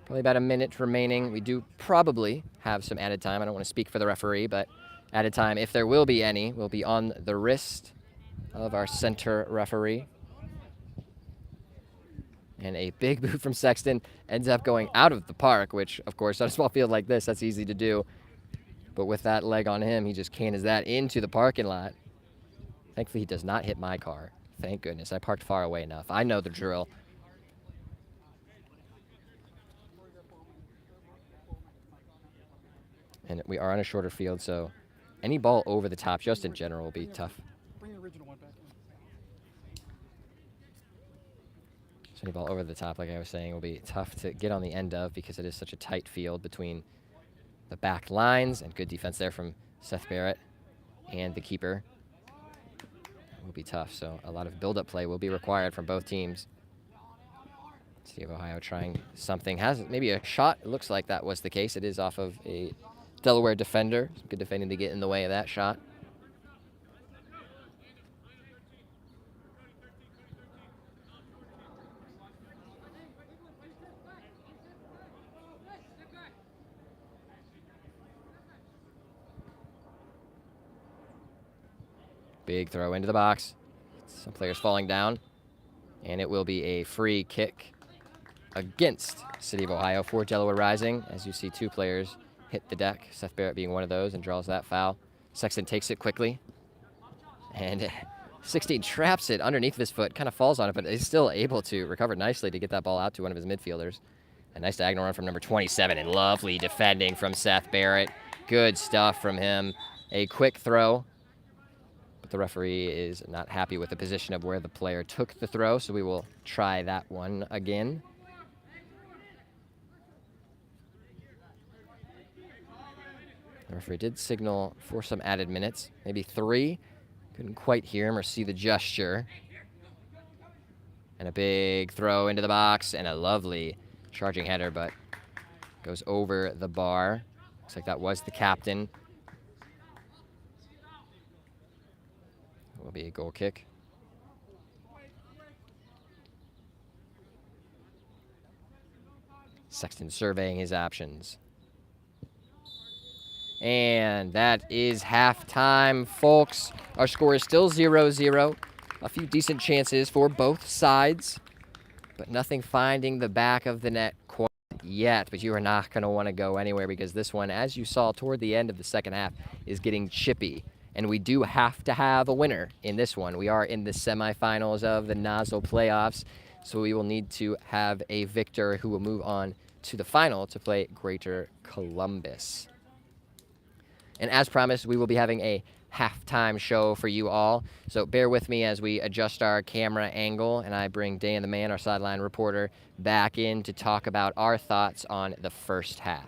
Probably about a minute remaining. We do probably have some added time. I don't want to speak for the referee, but added time, if there will be any, will be on the wrist of our center referee. And a big boot from Sexton ends up going out of the park, which, of course, on a small field like this, that's easy to do. But with that leg on him, he just cannons that into the parking lot. Thankfully, he does not hit my car. Thank goodness. I parked far away enough. I know the drill. And we are on a shorter field, so any ball over the top, just in general, will be tough. Bring the original one back in. So any ball over the top, like I was saying, will be tough to get on the end of because it is such a tight field between the back lines, and good defense there from Seth Barrett and the keeper. It will be tough, so a lot of build-up play will be required from both teams. City of Ohio trying something. Has maybe a shot. It looks like that was the case. It is off of a Delaware defender. Some good defending to get in the way of that shot. Big throw into the box. Some players falling down. And it will be a free kick against City of Ohio for Delaware Rising. As you see, 2 players hit the deck. Seth Barrett being one of those and draws that foul. Sexton takes it quickly. And 16 traps it underneath his foot. Kind of falls on it, but is still able to recover nicely to get that ball out to one of his midfielders. A nice diagonal run from number 27 and lovely defending from Seth Barrett. Good stuff from him. A quick throw. The referee is not happy with the position of where the player took the throw, so we will try that one again. The referee did signal for some added minutes, maybe 3. Couldn't quite hear him or see the gesture. And a big throw into the box and a lovely charging header, but goes over the bar. Looks like that was the captain. Will be a goal kick. Sexton surveying his options. And that is halftime, folks. Our score is still 0-0. A few decent chances for both sides, but nothing finding the back of the net quite yet. But you are not going to want to go anywhere because this one, as you saw toward the end of the second half, is getting chippy. And we do have to have a winner in this one. We are in the semifinals of the NOSL playoffs, so we will need to have a victor who will move on to the final to play Greater Columbus. And as promised, we will be having a halftime show for you all. So bear with me as we adjust our camera angle and I bring Dan the Man, our sideline reporter, back in to talk about our thoughts on the first half.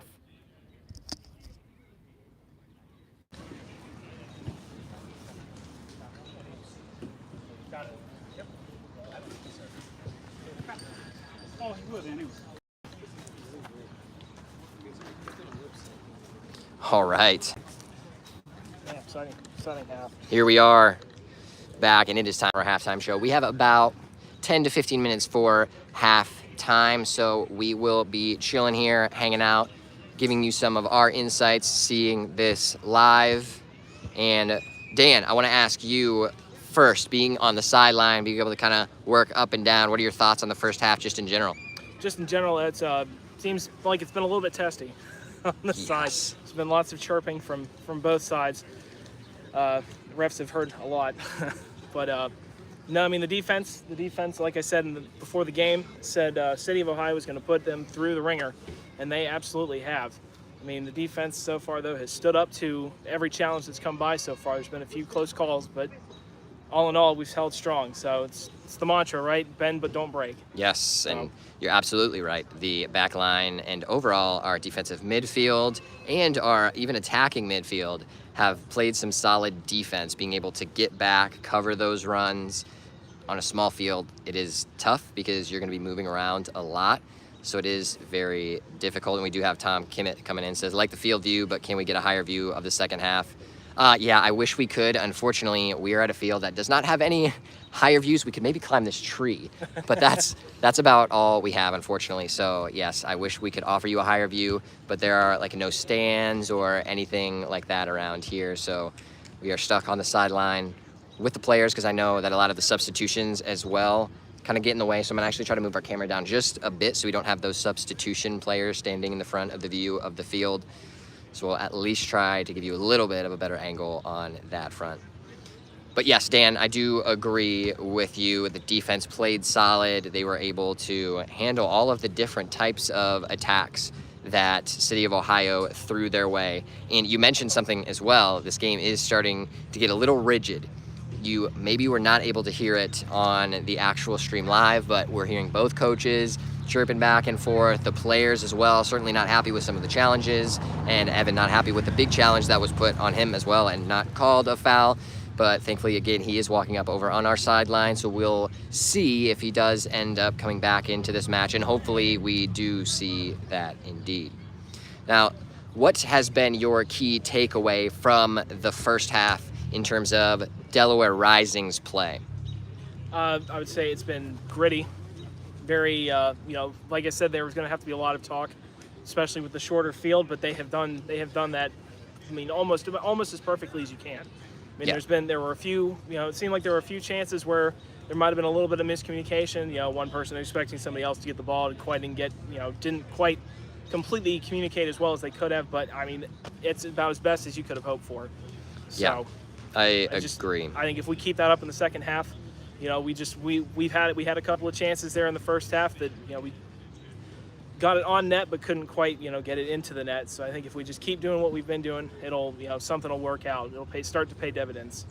Oh, he would anyway. All right. Yeah, exciting half. Here we are back, and it is time for our halftime show. We have about 10 to 15 minutes for halftime, so we will be chilling here, hanging out, giving you some of our insights, seeing this live. And Dan, I want to ask you first, being on the sideline, being able to kind of work up and down, what are your thoughts on the first half just in general? Just in general, it seems like it's been a little bit testy on the side. There's been lots of chirping from both sides. Refs have heard a lot. But no, I mean, the defense, like I said before the game, said City of Ohio was going to put them through the ringer, and they absolutely have. I mean, the defense so far, though, has stood up to every challenge that's come by so far. There's been a few close calls, but all in all, we've held strong. So it's the mantra, right? Bend but don't break. Yes, and you're absolutely right. The back line and overall our defensive midfield and our even attacking midfield have played some solid defense, being able to get back, cover those runs. On a small field, it is tough because you're going to be moving around a lot. So it is very difficult. And we do have Tom Kimmett coming in, says, like the field view, but can we get a higher view of the second half? Yeah, I wish we could. Unfortunately, we are at a field that does not have any higher views. We could maybe climb this tree, but that's about all we have, unfortunately. So yes, I wish we could offer you a higher view, but there are like no stands or anything like that around here. So we are stuck on the sideline with the players, because I know that a lot of the substitutions as well kind of get in the way. So I'm gonna actually try to move our camera down just a bit so we don't have those substitution players standing in the front of the view of the field. So we'll at least try to give you a little bit of a better angle on that front. But yes, Dan, I do agree with you. The defense played solid. They were able to handle all of the different types of attacks that City of Ohio threw their way. And you mentioned something as well. This game is starting to get a little rigid. You maybe were not able to hear it on the actual stream live, but we're hearing both coaches chirping back and forth, the players as well, certainly not happy with some of the challenges, and Evan not happy with the big challenge that was put on him as well and not called a foul. But thankfully, again, he is walking up over on our sideline, so we'll see if he does end up coming back into this match, and hopefully we do see that indeed. Now, what has been your key takeaway from the first half in terms of Delaware Rising's play? I would say it's been gritty. Very, like I said, there was going to have to be a lot of talk, especially with the shorter field. But they have done that. I mean, almost as perfectly as you can. I mean, Yeah. there were a few. It seemed like there were a few chances where there might have been a little bit of miscommunication. One person expecting somebody else to get the ball didn't quite completely communicate as well as they could have. But I mean, it's about as best as you could have hoped for. So, Yeah, I agree. I think if we keep that up in the second half. We had a couple of chances there in the first half that we got it on net but couldn't quite get it into the net. So I think if we just keep doing what we've been doing, it'll something will work out. It'll start to pay dividends.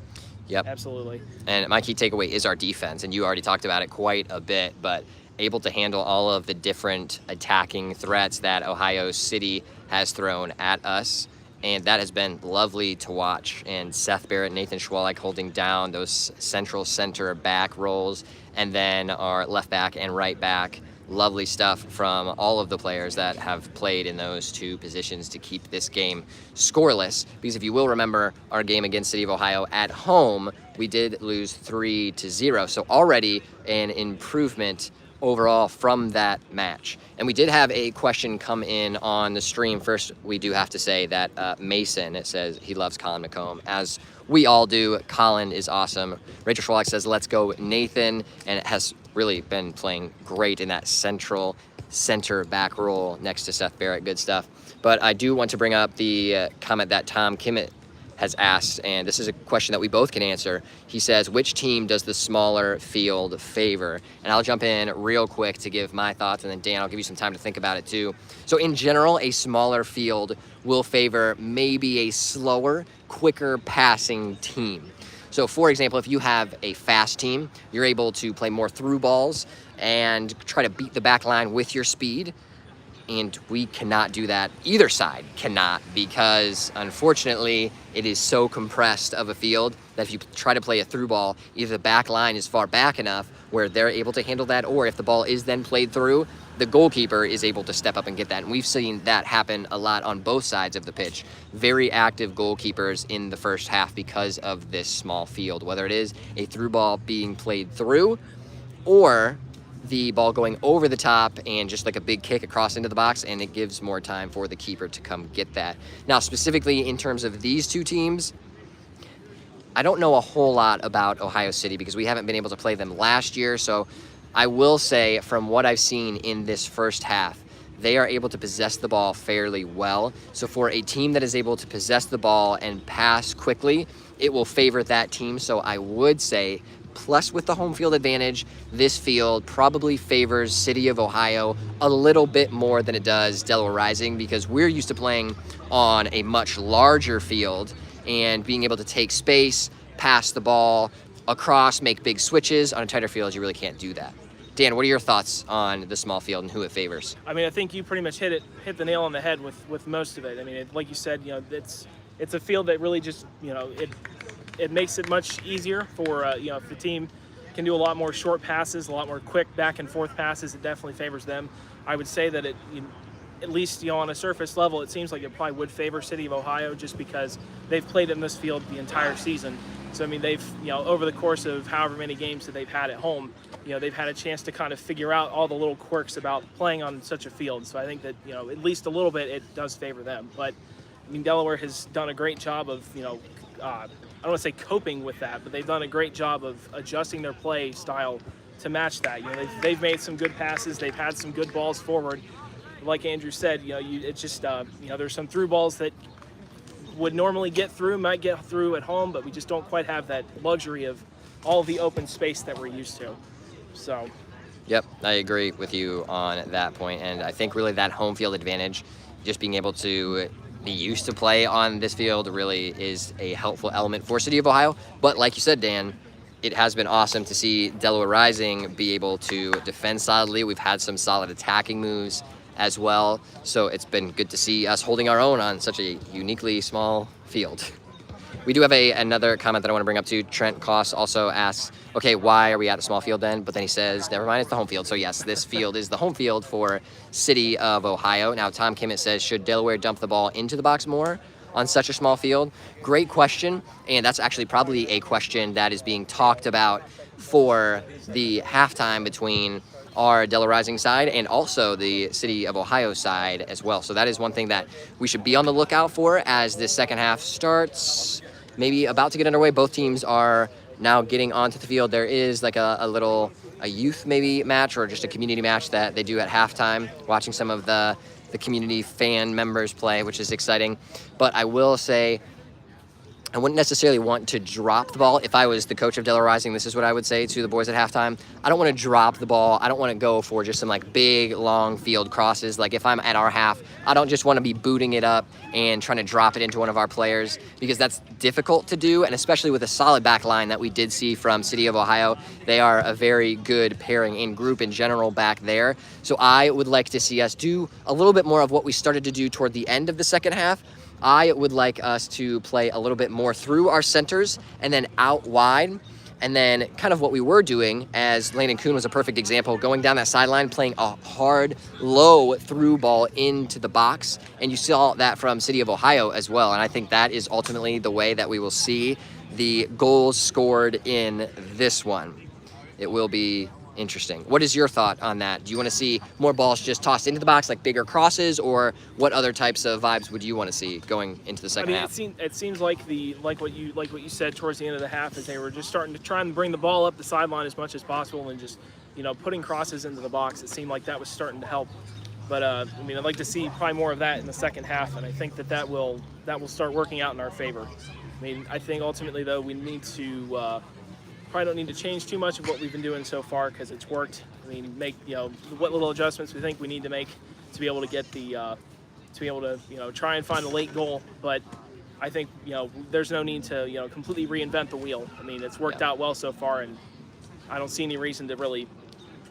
Yep, absolutely. And my key takeaway is our defense, and you already talked about it quite a bit, but able to handle all of the different attacking threats that Ohio City has thrown at us. And that has been lovely to watch. And Seth Barrett, Nathan Schwalik holding down those central center back roles. And then our left back and right back. Lovely stuff from all of the players that have played in those two positions to keep this game scoreless. Because if you will remember our game against City of Ohio at home, we did lose 3-0. So already an improvement overall from that match. And we did have a question come in on the stream. First, we do have to say that Mason, it says he loves Colin McComb, as we all do. Colin is awesome. Rachel Schwalik says, let's go Nathan, and it has really been playing great in that central center back role next to Seth Barrett. Good stuff. But I do want to bring up the comment that Tom Kimmett has asked, and this is a question that we both can answer. He says, which team does the smaller field favor? And I'll jump in real quick to give my thoughts, and then Dan, I'll give you some time to think about it too. So in general, a smaller field will favor maybe a slower, quicker passing team. So for example, if you have a fast team, you're able to play more through balls and try to beat the back line with your speed. And we cannot do that. Either side cannot, because unfortunately it is so compressed of a field that if you try to play a through ball, either the back line is far back enough where they're able to handle that, or if the ball is then played through, the goalkeeper is able to step up and get that. And we've seen that happen a lot on both sides of the pitch. Very active goalkeepers in the first half because of this small field, whether it is a through ball being played through or the ball going over the top and just like a big kick across into the box, and it gives more time for the keeper to come get that. Now, specifically in terms of these two teams, I don't know a whole lot about Ohio City because we haven't been able to play them last year. So I will say from what I've seen in this first half, they are able to possess the ball fairly well. So for a team that is able to possess the ball and pass quickly, it will favor that team. So I would say, plus with the home field advantage, this field probably favors City of Ohio a little bit more than it does Delaware Rising, because we're used to playing on a much larger field and being able to take space, pass the ball, across, make big switches. On a tighter field, you really can't do that. Dan, what are your thoughts on the small field and who it favors? I mean, I think you pretty much hit the nail on the head with most of it. I mean, like you said, it's a field that really just, it makes it much easier for, if the team can do a lot more short passes, a lot more quick back and forth passes, it definitely favors them. I would say that at least, on a surface level, it seems like it probably would favor City of Ohio just because they've played in this field the entire season. So, I mean, they've, over the course of however many games that they've had at home, they've had a chance to kind of figure out all the little quirks about playing on such a field. So I think that, at least a little bit, it does favor them. But, I mean, Delaware has done a great job of, I don't want to say coping with that, but they've done a great job of adjusting their play style to match that. They've made some good passes. They've had some good balls forward. Like Andrew said, it's just, there's some through balls that would normally might get through at home, but we just don't quite have that luxury of all the open space that we're used to. So. Yep, I agree with you on that point. And I think really that home field advantage, just being able to be used to play on this field really is a helpful element for City of Ohio. But like you said, Dan, it has been awesome to see Delaware Rising be able to defend solidly. We've had some solid attacking moves as well. So it's been good to see us holding our own on such a uniquely small field. We do have another comment that I want to bring up too. Trent Koss also asks, okay, why are we at the small field then? But then he says, never mind, it's the home field. So yes, this field is the home field for City of Ohio. Now, Tom Kimmett says, should Delaware dump the ball into the box more on such a small field? Great question. And that's actually probably a question that is being talked about for the halftime between our Delaware Rising side and also the City of Ohio side as well. So that is one thing that we should be on the lookout for as the second half starts, maybe about to get underway. Both teams are now getting onto the field. There is like a youth maybe match or just a community match that they do at halftime, watching some of the community fan members play, which is exciting. But I will say, I wouldn't necessarily want to drop the ball. If I was the coach of Delaware Rising, this is what I would say to the boys at halftime. I don't want to drop the ball. I don't want to go for just some like big, long field crosses. Like if I'm at our half, I don't just want to be booting it up and trying to drop it into one of our players because that's difficult to do. And especially with a solid back line that we did see from City of Ohio, they are a very good pairing in group in general back there. So I would like to see us do a little bit more of what we started to do toward the end of the second half. I would like us to play a little bit more through our centers and then out wide. And then kind of what we were doing, as Landon Kuhn was a perfect example, going down that sideline, playing a hard, low through ball into the box. And you saw that from City of Ohio as well. And I think that is ultimately the way that we will see the goals scored in this one. It will be interesting. What is your thought on that? Do you want to see more balls just tossed into the box, like bigger crosses, or what other types of vibes would you want to see going into the second half? It seems like what you said towards the end of the half is they were just starting to try and bring the ball up the sideline as much as possible and just putting crosses into the box. It seemed like that was starting to help. But I'd like to see probably more of that in the second half, and I think that will start working out in our favor. I think ultimately though we need to. Probably don't need to change too much of what we've been doing so far because it's worked. Make what little adjustments we think we need to make to be able to get try and find a late goal. But I think there's no need to completely reinvent the wheel. It's worked out well so far, and I don't see any reason to really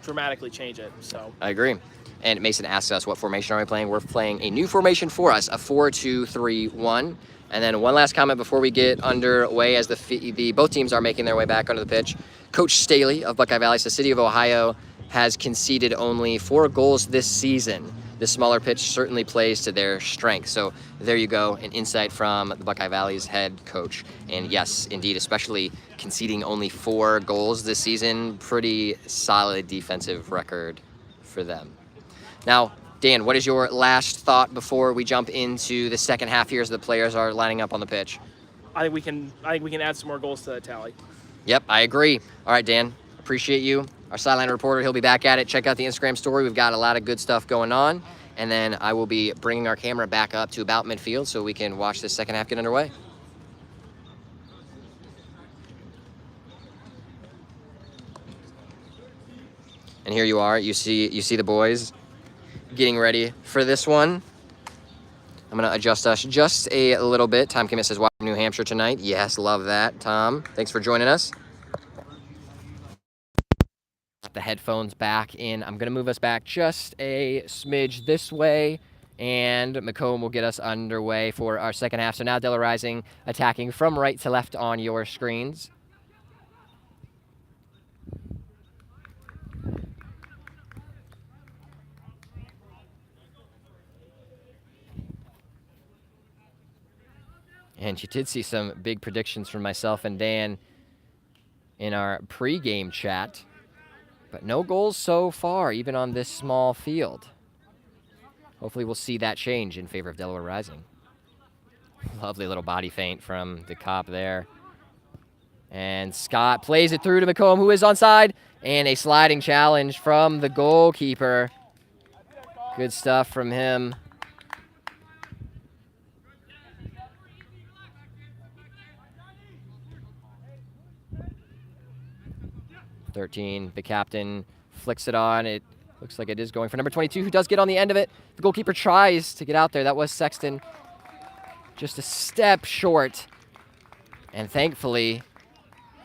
dramatically change it. So I agree. And Mason asks us, what formation are we playing? We're playing a new formation for us, a 4-2-3-1. And then one last comment before we get underway as both teams are making their way back onto the pitch. Coach Staley of Buckeye Valley says City of Ohio has conceded only 4 goals this season. The smaller pitch certainly plays to their strength. So there you go, an insight from the Buckeye Valley's head coach. And yes, indeed, especially conceding only 4 goals this season, pretty solid defensive record for them. Now, Dan, what is your last thought before we jump into the second half here as the players are lining up on the pitch? I think we can add some more goals to that tally. Yep, I agree. All right, Dan, appreciate you. Our sideline reporter, he'll be back at it. Check out the Instagram story. We've got a lot of good stuff going on. And then I will be bringing our camera back up to about midfield so we can watch this second half get underway. And here you are. You see the boys getting ready for this one. I'm going to adjust us just a little bit. Tom Kimmett says, watch New Hampshire tonight. Yes, love that, Tom. Thanks for joining us. Got the headphones back in. I'm going to move us back just a smidge this way, and McComb will get us underway for our second half. So now Delaware Rising attacking from right to left on your screens. And you did see some big predictions from myself and Dan in our pregame chat, but no goals so far, even on this small field. Hopefully we'll see that change in favor of Delaware Rising. Lovely little body feint from the cop there. And Scott plays it through to McComb, who is onside, and a sliding challenge from the goalkeeper. Good stuff from him. 13, the captain flicks it on. It looks like it is going for number 22, who does get on the end of it. The goalkeeper tries to get out there. That was Sexton, just a step short. And thankfully,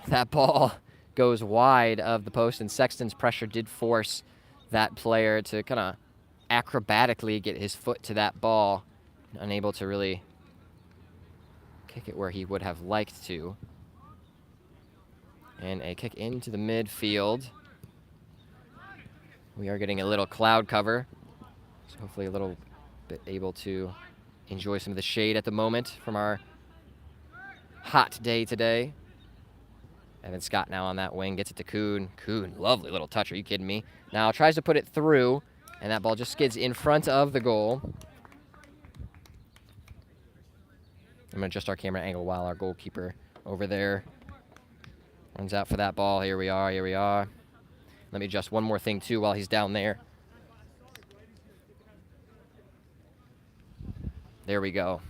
that ball goes wide of the post, and Sexton's pressure did force that player to kind of acrobatically get his foot to that ball, unable to really kick it where he would have liked to. And a kick into the midfield. We are getting a little cloud cover, so hopefully a little bit able to enjoy some of the shade at the moment from our hot day today. Evan Scott now on that wing, gets it to Kuhn. Kuhn, lovely little touch, are you kidding me? Now tries to put it through, and that ball just skids in front of the goal. I'm gonna adjust our camera angle while our goalkeeper over there runs out for that ball. Here we are, here we are. Let me adjust one more thing too while he's down there. There we go.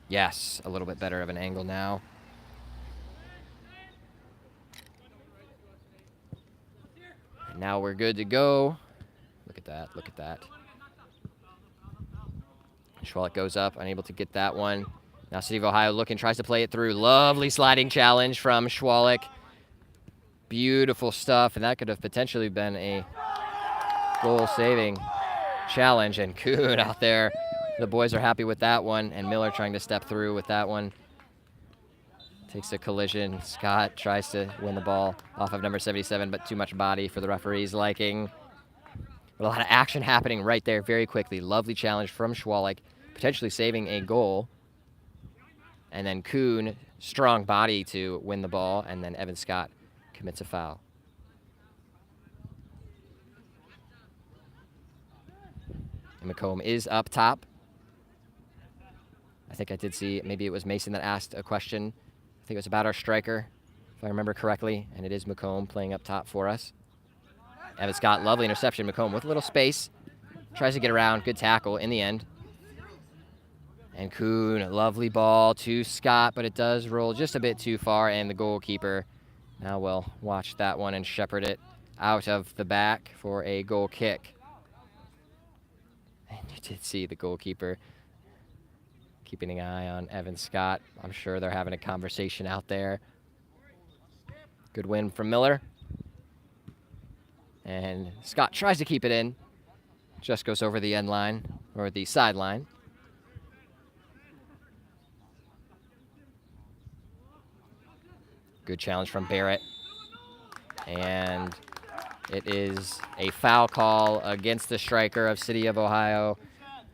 Yes, a little bit better of an angle now. And now we're good to go. Look at that, look at that. Schwalek goes up, unable to get that one. Now City of Ohio looking, tries to play it through. Lovely sliding challenge from Schwalek. Beautiful stuff, and that could have potentially been a goal-saving challenge. And Kuhn out there. The boys are happy with that one, and Miller trying to step through with that one. Takes a collision. Scott tries to win the ball off of number 77, but too much body for the referee's liking. But a lot of action happening right there very quickly. Lovely challenge from Schwalek, potentially saving a goal. And then Kuhn, strong body to win the ball, and then Evan Scott commits a foul. And McComb is up top. I think I did see, maybe it was Mason that asked a question. I think it was about our striker, if I remember correctly, and it is McComb playing up top for us. Evan Scott, lovely interception. McComb with a little space, tries to get around, good tackle in the end. And Kuhn, lovely ball to Scott, but it does roll just a bit too far, and the goalkeeper now will watch that one and shepherd it out of the back for a goal kick. And you did see the goalkeeper keeping an eye on Evan Scott. I'm sure they're having a conversation out there. Good win from Miller. And Scott tries to keep it in. Just goes over the end line, or the sideline. Good challenge from Barrett. And it is a foul call against the striker of City of Ohio.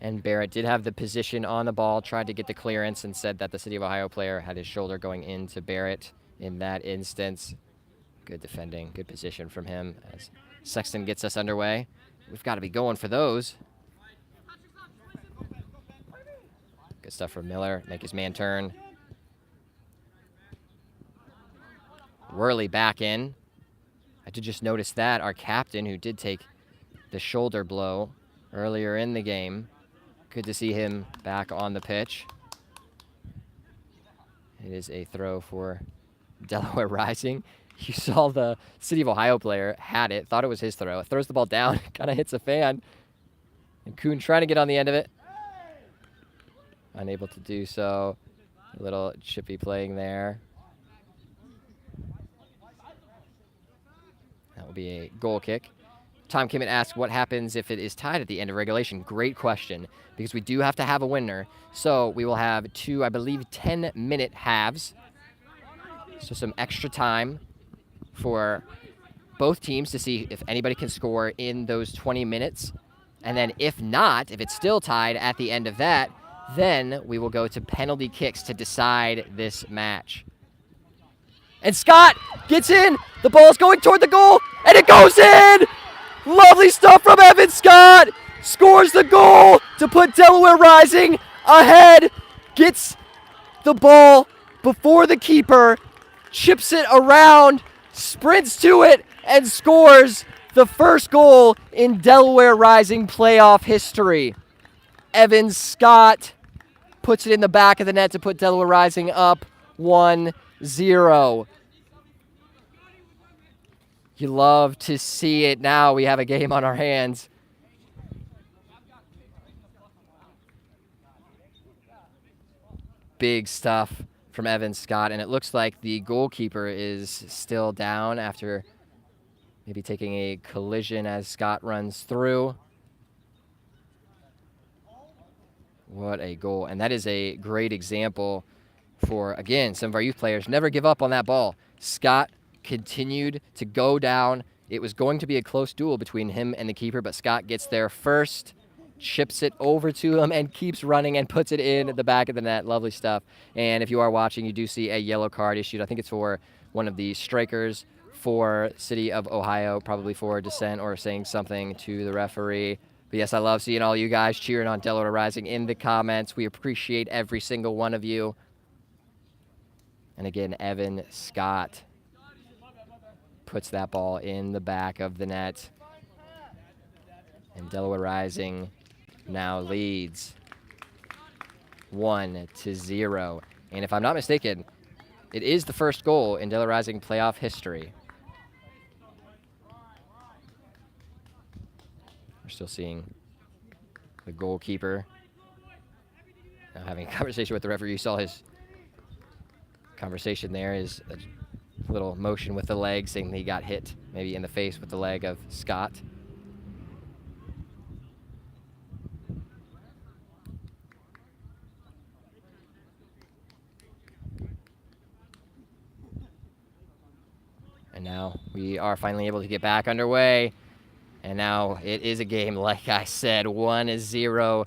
And Barrett did have the position on the ball, tried to get the clearance, and said that the City of Ohio player had his shoulder going into Barrett in that instance. Good defending, good position from him as Sexton gets us underway. We've got to be going for those. Good stuff from Miller, make his man turn. Worley back in. I did just notice that our captain, who did take the shoulder blow earlier in the game, good to see him back on the pitch. It is a throw for Delaware Rising. You saw the City of Ohio player had it, thought it was his throw. It throws the ball down, kind of hits a fan. And Kuhn trying to get on the end of it. Unable to do so. A little chippy playing there. That will be a goal kick. Tom Kimmett asked what happens if it is tied at the end of regulation. Great question, because we do have to have a winner. So we will have 2, I believe, 10-minute halves. So some extra time for both teams to see if anybody can score in those 20 minutes. And then if not, if it's still tied at the end of that, then we will go to penalty kicks to decide this match. And Scott gets in. The ball's going toward the goal, and it goes in! Lovely stuff from Evan Scott. Scores the goal to put Delaware Rising ahead. Gets the ball before the keeper, chips it around, sprints to it, and scores the first goal in Delaware Rising playoff history. Evan Scott puts it in the back of the net to put Delaware Rising up 1-0. You love to see it. Now we have a game on our hands. Big stuff from Evan Scott, and it looks like the goalkeeper is still down after maybe taking a collision as Scott runs through. What a goal. And that is a great example for, again, some of our youth players. Never give up on that ball. Scott continued to go down. It was going to be a close duel between him and the keeper, but Scott gets there first, chips it over to him, and keeps running and puts it in the back of the net. Lovely stuff. And if you are watching, you do see a yellow card issued. I think it's for one of the strikers for City of Ohio, probably for dissent or saying something to the referee. But yes, I love seeing all you guys cheering on Delaware Rising in the comments. We appreciate every single one of you. And again, Evan Scott puts that ball in the back of the net. And Delaware Rising now leads 1-0. And if I'm not mistaken, it is the first goal in Delaware Rising playoff history. We're still seeing the goalkeeper now having a conversation with the referee. You saw his conversation there, is a little motion with the leg, saying that he got hit maybe in the face with the leg of Scott. And now we are finally able to get back underway. And now it is a game, like I said, 1-0.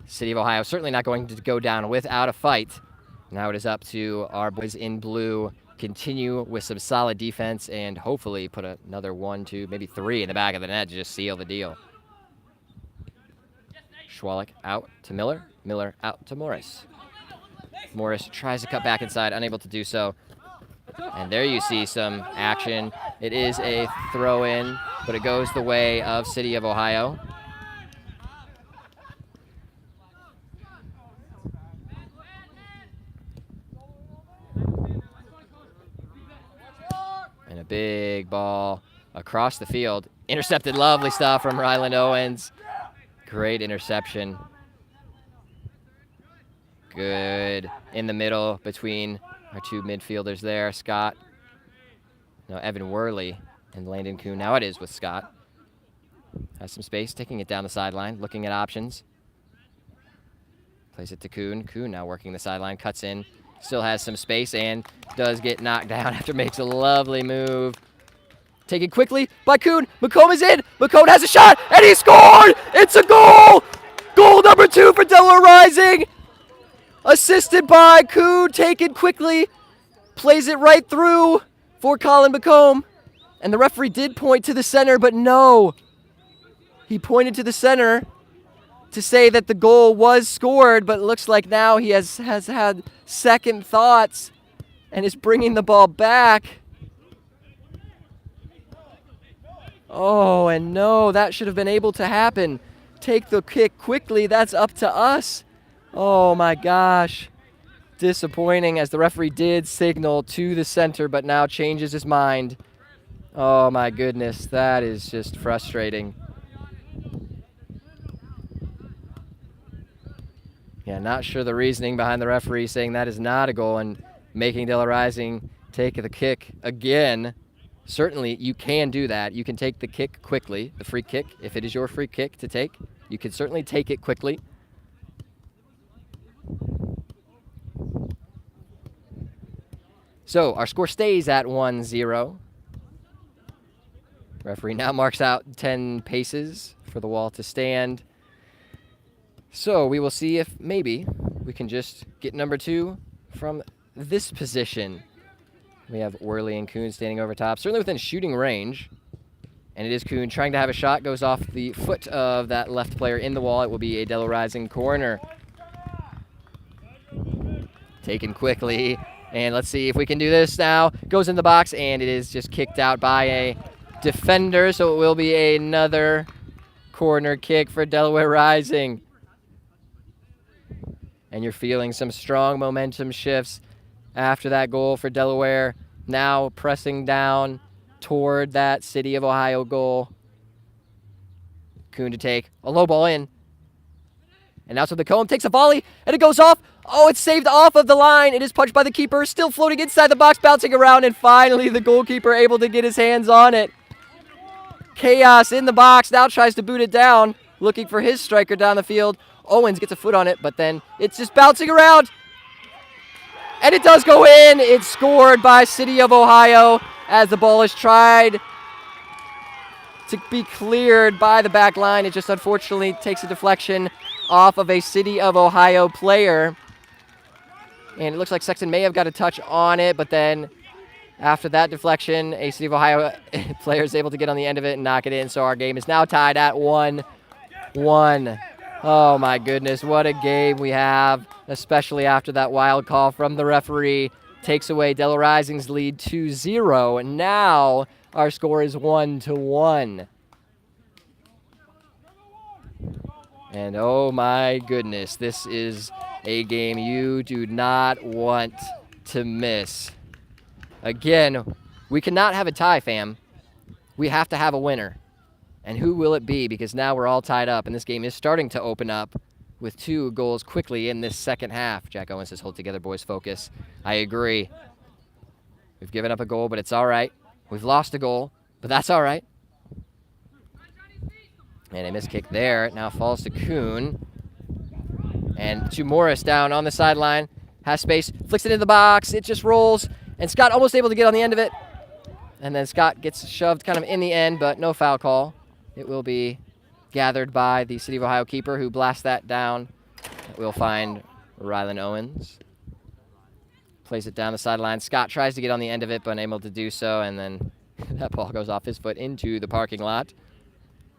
City of Ohio certainly not going to go down without a fight. Now it is up to our boys in blue, continue with some solid defense and hopefully put another 1, 2, maybe 3 in the back of the net to just seal the deal. Schwalik out to Miller. Miller out to Morris. Morris tries to cut back inside, unable to do so. And there you see some action. It is a throw-in, but it goes the way of City of Ohio. And a big ball across the field. Intercepted, lovely stuff from Ryland Owens. Great interception. Good in the middle between our two midfielders there, Scott. No, Evan Worley and Landon Kuhn. Now it is with Scott. Has some space, taking it down the sideline, looking at options. Plays it to Kuhn. Kuhn now working the sideline, cuts in. Still has some space and does get knocked down after makes a lovely move. Taken quickly by Kuhn. McComb is in. McComb has a shot, and he scored! It's a goal! Goal number 2 for Delaware Rising. Assisted by Kuhn, taken quickly. Plays it right through for Colin McComb. And the referee did point to the center, but no. He pointed to the center to say that the goal was scored, but it looks like now he has had second thoughts and is bringing the ball back. Oh, and no, that should have been able to happen. Take the kick quickly, that's up to us. Oh my gosh. Disappointing, as the referee did signal to the center, but now changes his mind. Oh my goodness, that is just frustrating. Yeah, not sure the reasoning behind the referee saying that is not a goal and making Delaware Rising take the kick again. certainly you can do that. You can take the kick quickly, the free kick, if it is your free kick to take. You can certainly take it quickly. So our score stays at 1-0. Referee now marks out 10 paces for the wall to stand. So we will see if maybe we can just get number 2 from this position. We have Worley and Kuhn standing over top, certainly within shooting range. And it is Kuhn trying to have a shot, goes off the foot of that left player in the wall. It will be a Delaware Rising corner. Taken quickly, and let's see if we can do this now. Goes in the box, and it is just kicked out by a defender, so it will be another corner kick for Delaware Rising. And you're feeling some strong momentum shifts after that goal for Delaware. Now pressing down toward that City of Ohio goal. Kuhn to take a low ball in. And now to the comb, takes a volley, and it goes off. Oh, it's saved off of the line. It is punched by the keeper, still floating inside the box, bouncing around, and finally the goalkeeper able to get his hands on it. Chaos in the box, now tries to boot it down, looking for his striker down the field. Owens gets a foot on it, but then it's just bouncing around. And it does go in. It's scored by City of Ohio as the ball is tried to be cleared by the back line. It just unfortunately takes a deflection off of a City of Ohio player. And it looks like Sexton may have got a touch on it, but then after that deflection, a City of Ohio player is able to get on the end of it and knock it in. So our game is now tied at 1-1. Oh my goodness, what a game we have, especially after that wild call from the referee. Takes away Delaware Rising's lead 2-0. And now our score is 1-1. And oh my goodness, this is a game you do not want to miss. Again, we cannot have a tie, fam. We have to have a winner. And who will it be? Because now we're all tied up, and this game is starting to open up with 2 goals quickly in this second half. Jack Owens says, hold together, boys, focus. I agree. We've given up a goal, but it's all right. We've lost a goal, but that's all right. And a missed kick there. Now falls to Kuhn. And to Morris down on the sideline. Has space, flicks it into the box. It just rolls. And Scott almost able to get on the end of it. And then Scott gets shoved kind of in the end, but no foul call. It will be gathered by the City of Ohio keeper who blasts that down. We'll find Rylan Owens. Plays it down the sideline. Scott tries to get on the end of it, but unable to do so. And then that ball goes off his foot into the parking lot.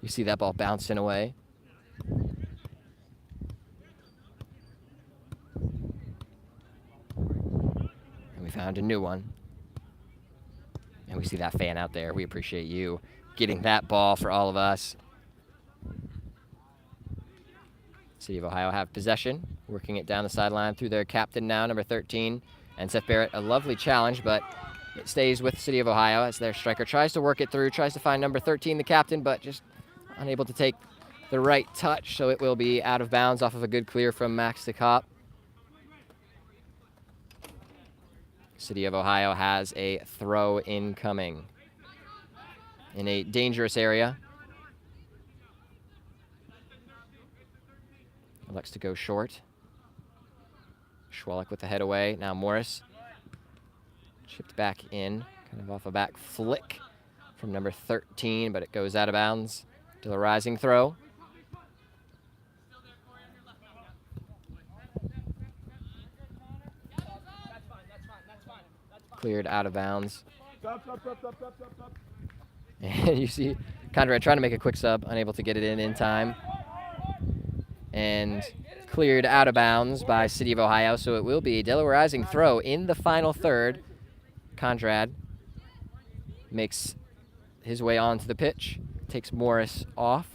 You see that ball bouncing away. And we found a new one. And we see that fan out there. We appreciate you getting that ball for all of us. City of Ohio have possession, working it down the sideline through their captain now, number 13. And Seth Barrett, a lovely challenge, but it stays with City of Ohio as their striker tries to work it through, tries to find number 13, the captain, but just unable to take the right touch, so it will be out of bounds off of a good clear from Max DeCopp. City of Ohio has a throw incoming in a dangerous area. Elects to go short. Schwalek with the head away. Now Morris chipped back in, kind of off a back flick from number 13, but it goes out of bounds. To a rising throw. Cleared out of bounds. And you see Conrad trying to make a quick sub, unable to get it in time. And cleared out of bounds by City of Ohio, so it will be a Delaware Rising throw in the final third. Conrad makes his way onto the pitch, takes Morris off.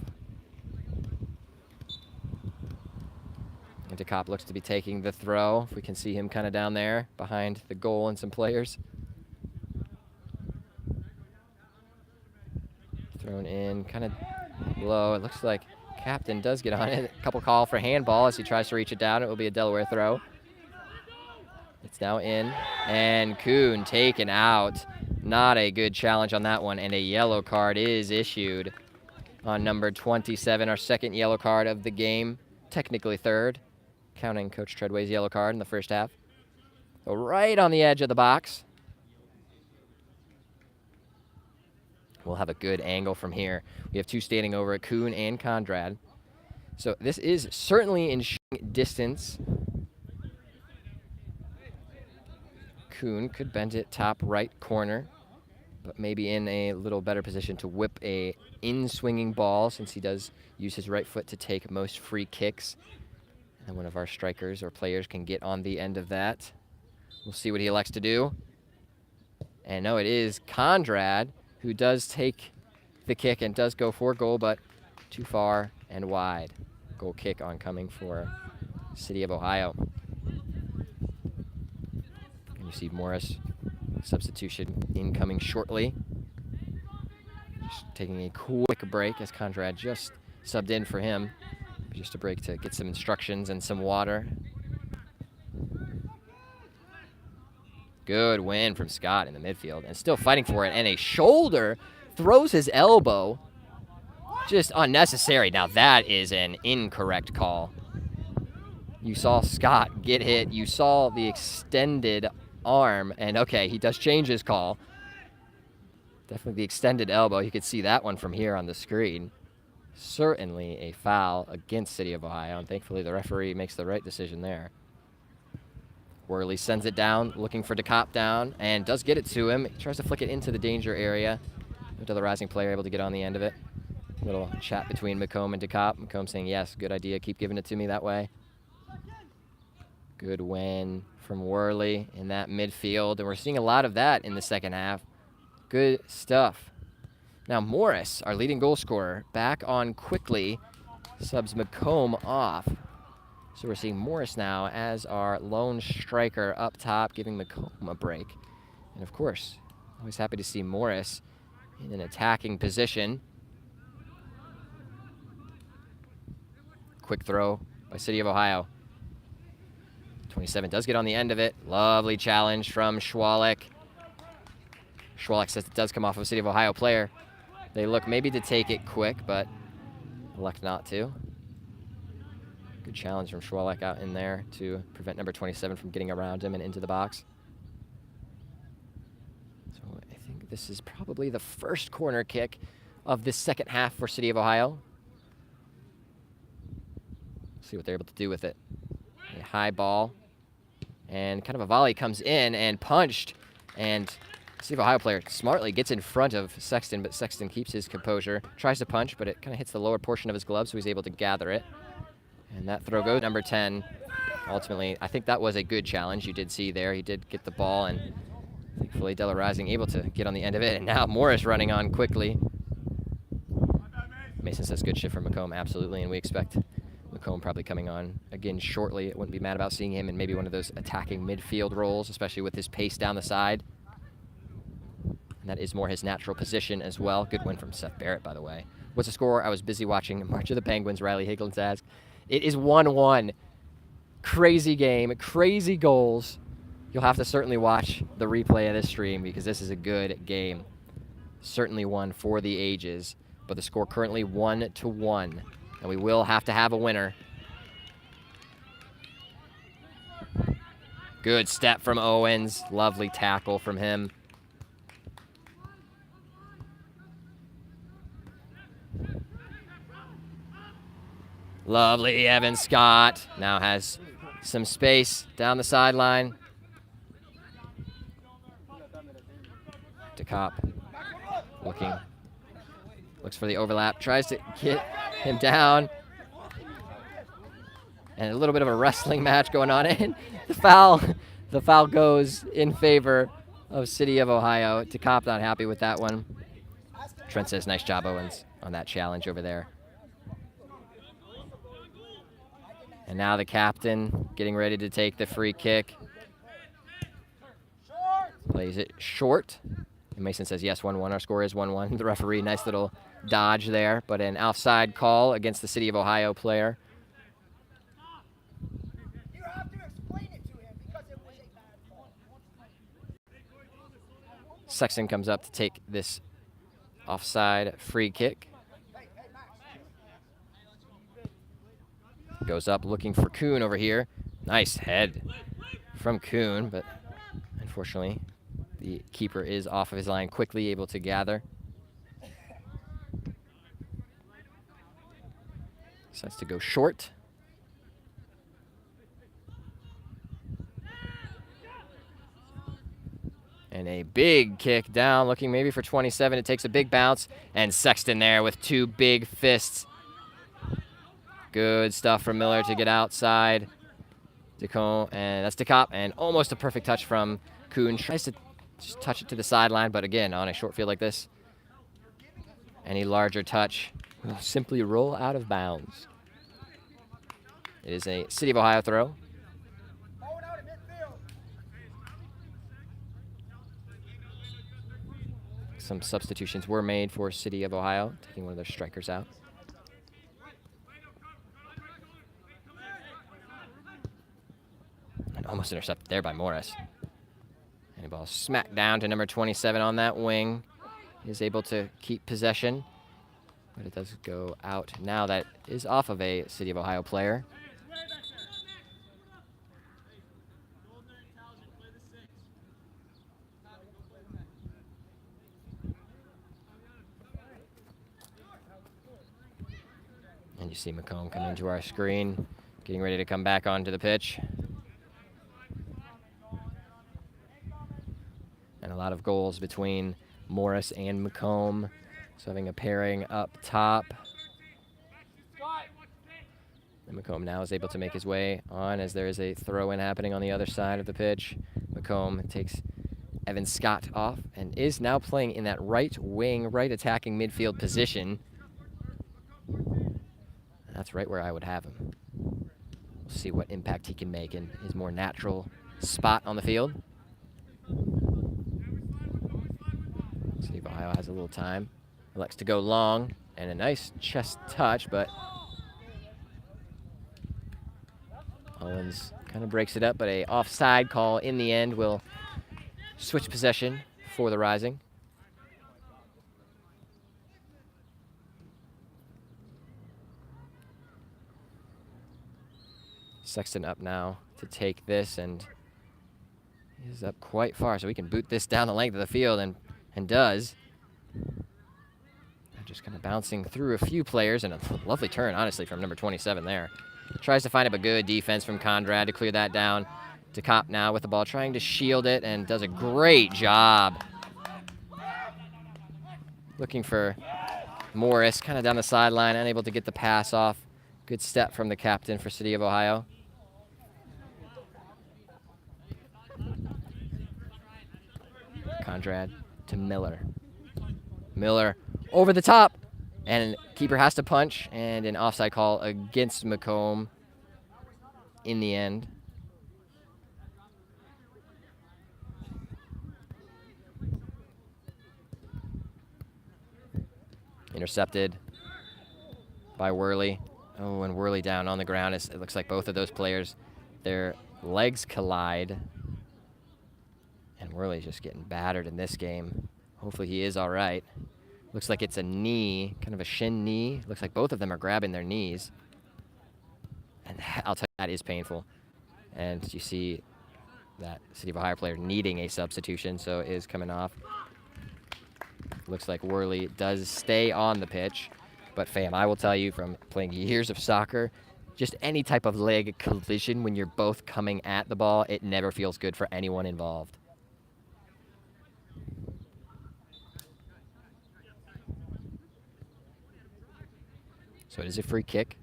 And DeCopp looks to be taking the throw. If we can see him kind of down there behind the goal and some players. Thrown in kind of low. It looks like captain does get on it. A couple call for handball as he tries to reach it down. It will be a Delaware throw. It's now in. And Kuhn taken out. Not a good challenge on that one, and a yellow card is issued on number 27, our second yellow card of the game, technically third, counting Coach Treadway's yellow card in the first half. So right on the edge of the box. We'll have a good angle from here. We have two standing over it, Kuhn and Conrad. So this is certainly in distance. Kuhn could bend it top right corner, but maybe in a little better position to whip a in-swinging ball, since he does use his right foot to take most free kicks. And one of our strikers or players can get on the end of that. We'll see what he elects to do. And no, it is Conrad who does take the kick and does go for goal, but too far and wide. Goal kick oncoming for City of Ohio. And you see Morris, substitution incoming shortly. Just taking a quick break as Conrad just subbed in for him. Just a break to get some instructions and some water. Good win from Scott in the midfield, and still fighting for it. And a shoulder, throws his elbow. Just unnecessary. Now that is an incorrect call. You saw Scott get hit. You saw the extended arm, and okay, he does change his call. Definitely the extended elbow. You could see that one from here on the screen. Certainly a foul against City of Ohio, and thankfully the referee makes the right decision there. Worley sends it down, looking for DeCop down, and does get it to him. He tries to flick it into the danger area. Until the rising player able to get on the end of it. Little chat between McComb and DeCop. McComb saying, yes, good idea, keep giving it to me that way. Good win from Worley in that midfield, and we're seeing a lot of that in the second half. Good stuff. Now Morris, our leading goal scorer, back on quickly, subs McComb off. So we're seeing Morris now as our lone striker up top, giving McComb a break. And of course, always happy to see Morris in an attacking position. Quick throw by City of Ohio. 27 does get on the end of it. Lovely challenge from Schwalek. Schwalek says it does come off of a City of Ohio player. They look maybe to take it quick, but elect not to. Good challenge from Schwalek out in there to prevent number 27 from getting around him and into the box. So I think this is probably the first corner kick of this second half for City of Ohio. See what they're able to do with it. A high ball, and kind of a volley comes in and punched, and City of Ohio player smartly gets in front of Sexton, but Sexton keeps his composure, tries to punch, but it kind of hits the lower portion of his glove, so he's able to gather it. And that throw goes number 10. Ultimately, I think that was a good challenge. You did see there, he did get the ball, and thankfully Delaware Rising able to get on the end of it, and now Morris running on quickly. Mason says good shit from McComb, absolutely, and we expect McComb probably coming on again shortly. I wouldn't be mad about seeing him in maybe one of those attacking midfield roles, especially with his pace down the side. And that is more his natural position as well. Good win from Seth Barrett, by the way. What's the score? I was busy watching March of the Penguins, Riley Higgins asked. It is 1-1. Crazy game, crazy goals. You'll have to certainly watch the replay of this stream because this is a good game. Certainly one for the ages, but the score currently 1-1. And we will have to have a winner. Good step from Owens. Lovely tackle from him. Lovely Evan Scott. Now has some space down the sideline. DeCop looking. Looks for the overlap. Tries to get him down. And a little bit of a wrestling match going on. And the foul goes in favor of City of Ohio. DeCop not happy with that one. Trent says, nice job, Owens, on that challenge over there. And now the captain getting ready to take the free kick. Plays it short. And Mason says, yes, 1-1. Our score is 1-1. The referee, nice little dodge there, but an offside call against the City of Ohio player. You have to explain it to him because it was a bad call. Sexton comes up to take this offside free kick. Goes up looking for Kuhn over here. Nice head from Kuhn, but unfortunately the keeper is off of his line, quickly able to gather. Decides to go short. And a big kick down, looking maybe for 27. It takes a big bounce, and Sexton there with 2 big fists. Good stuff from Miller to get outside. DeCombe, and that's DeCop, and almost a perfect touch from Kuhn. Tries to just touch it to the sideline, but again, on a short field like this, any larger touch will simply roll out of bounds. It is a City of Ohio throw. Some substitutions were made for City of Ohio, taking one of their strikers out. And almost intercepted there by Morris. And the ball smacked down to number 27 on that wing. He is able to keep possession, but it does go out now. That is off of a City of Ohio player. And you see McComb come into our screen, getting ready to come back onto the pitch. And a lot of goals between Morris and McComb. So having a pairing up top. And McComb now is able to make his way on as there is a throw-in happening on the other side of the pitch. McComb takes Evan Scott off and is now playing in that right wing, right attacking midfield position. That's right where I would have him. We'll see what impact he can make in his more natural spot on the field. Steve Ohio has a little time. Elects to go long, and a nice chest touch, but Owens kind of breaks it up, but a offside call in the end will switch possession for the Rising. Sexton up now to take this, and he's up quite far, so he can boot this down the length of the field, and does. Just kind of bouncing through a few players, and a lovely turn, honestly, from number 27 there. Tries to find up a good defense from Conrad to clear that down. DeCop now with the ball, trying to shield it, and does a great job. Looking for Morris, kind of down the sideline, unable to get the pass off. Good step from the captain for City of Ohio. Conrad to Miller. Miller over the top, and keeper has to punch, and an offside call against McComb in the end. Intercepted by Worley. Oh, and Worley down on the ground. It looks like both of those players, their legs collide. And Worley's just getting battered in this game. Hopefully he is all right. Looks like it's a knee, kind of a shin knee. Looks like both of them are grabbing their knees. And I'll tell you, that is painful. And you see that City of Ohio player needing a substitution, so it is coming off. Looks like Worley does stay on the pitch. But fam, I will tell you from playing years of soccer, just any type of leg collision when you're both coming at the ball, it never feels good for anyone involved. So it is a free kick.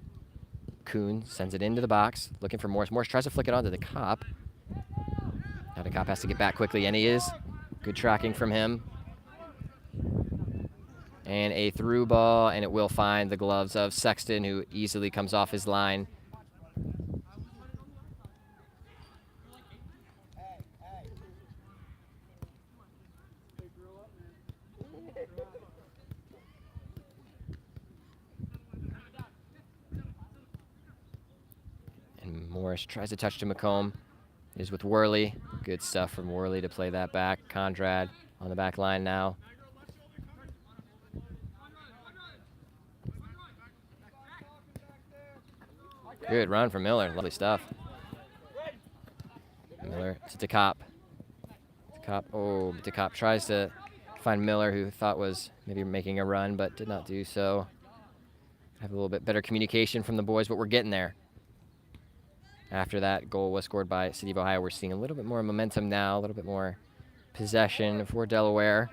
Kuhn sends it into the box, looking for Morris. Morris tries to flick it onto the cop. Now the cop has to get back quickly, and he is. Good tracking from him. And a through ball, and it will find the gloves of Sexton, who easily comes off his line. And Morris tries to touch to McComb. It is with Worley. Good stuff from Worley to play that back. Conrad on the back line now. Good run from Miller. Lovely stuff. Miller to DeCop. DeCop tries to find Miller, who thought was maybe making a run, but did not do so. Have a little bit better communication from the boys, but we're getting there. After that goal was scored by City of Ohio, we're seeing a little bit more momentum now, a little bit more possession for Delaware.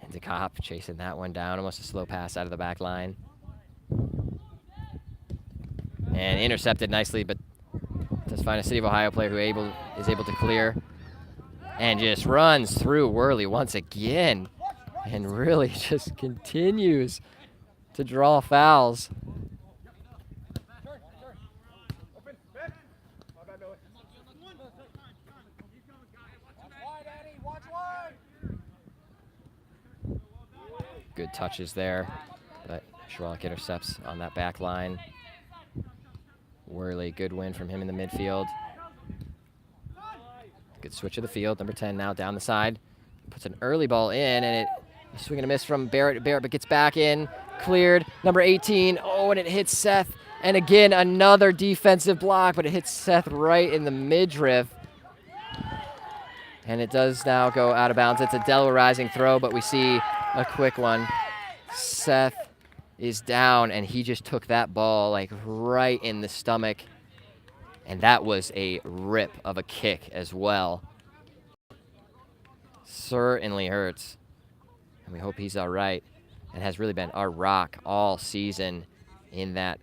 And DeCop chasing that one down, almost a slow pass out of the back line. And intercepted nicely, but does find a City of Ohio player who is able to clear. And just runs through Worley once again. And really just continues to draw fouls. Good touches there, but Schwalk intercepts on that back line. Worley, good win from him in the midfield. Good switch of the field. Number 10 now down the side. Puts an early ball in, and a swing and a miss from Barrett, but gets back in. Cleared. Number 18. Oh, and it hits Seth. And again, another defensive block, but it hits Seth right in the midriff. And it does now go out of bounds. It's a Delaware Rising throw, but we see a quick one. Seth is down, and he just took that ball like right in the stomach. And that was a rip of a kick as well. Certainly hurts. And we hope he's all right. And has really been our rock all season in that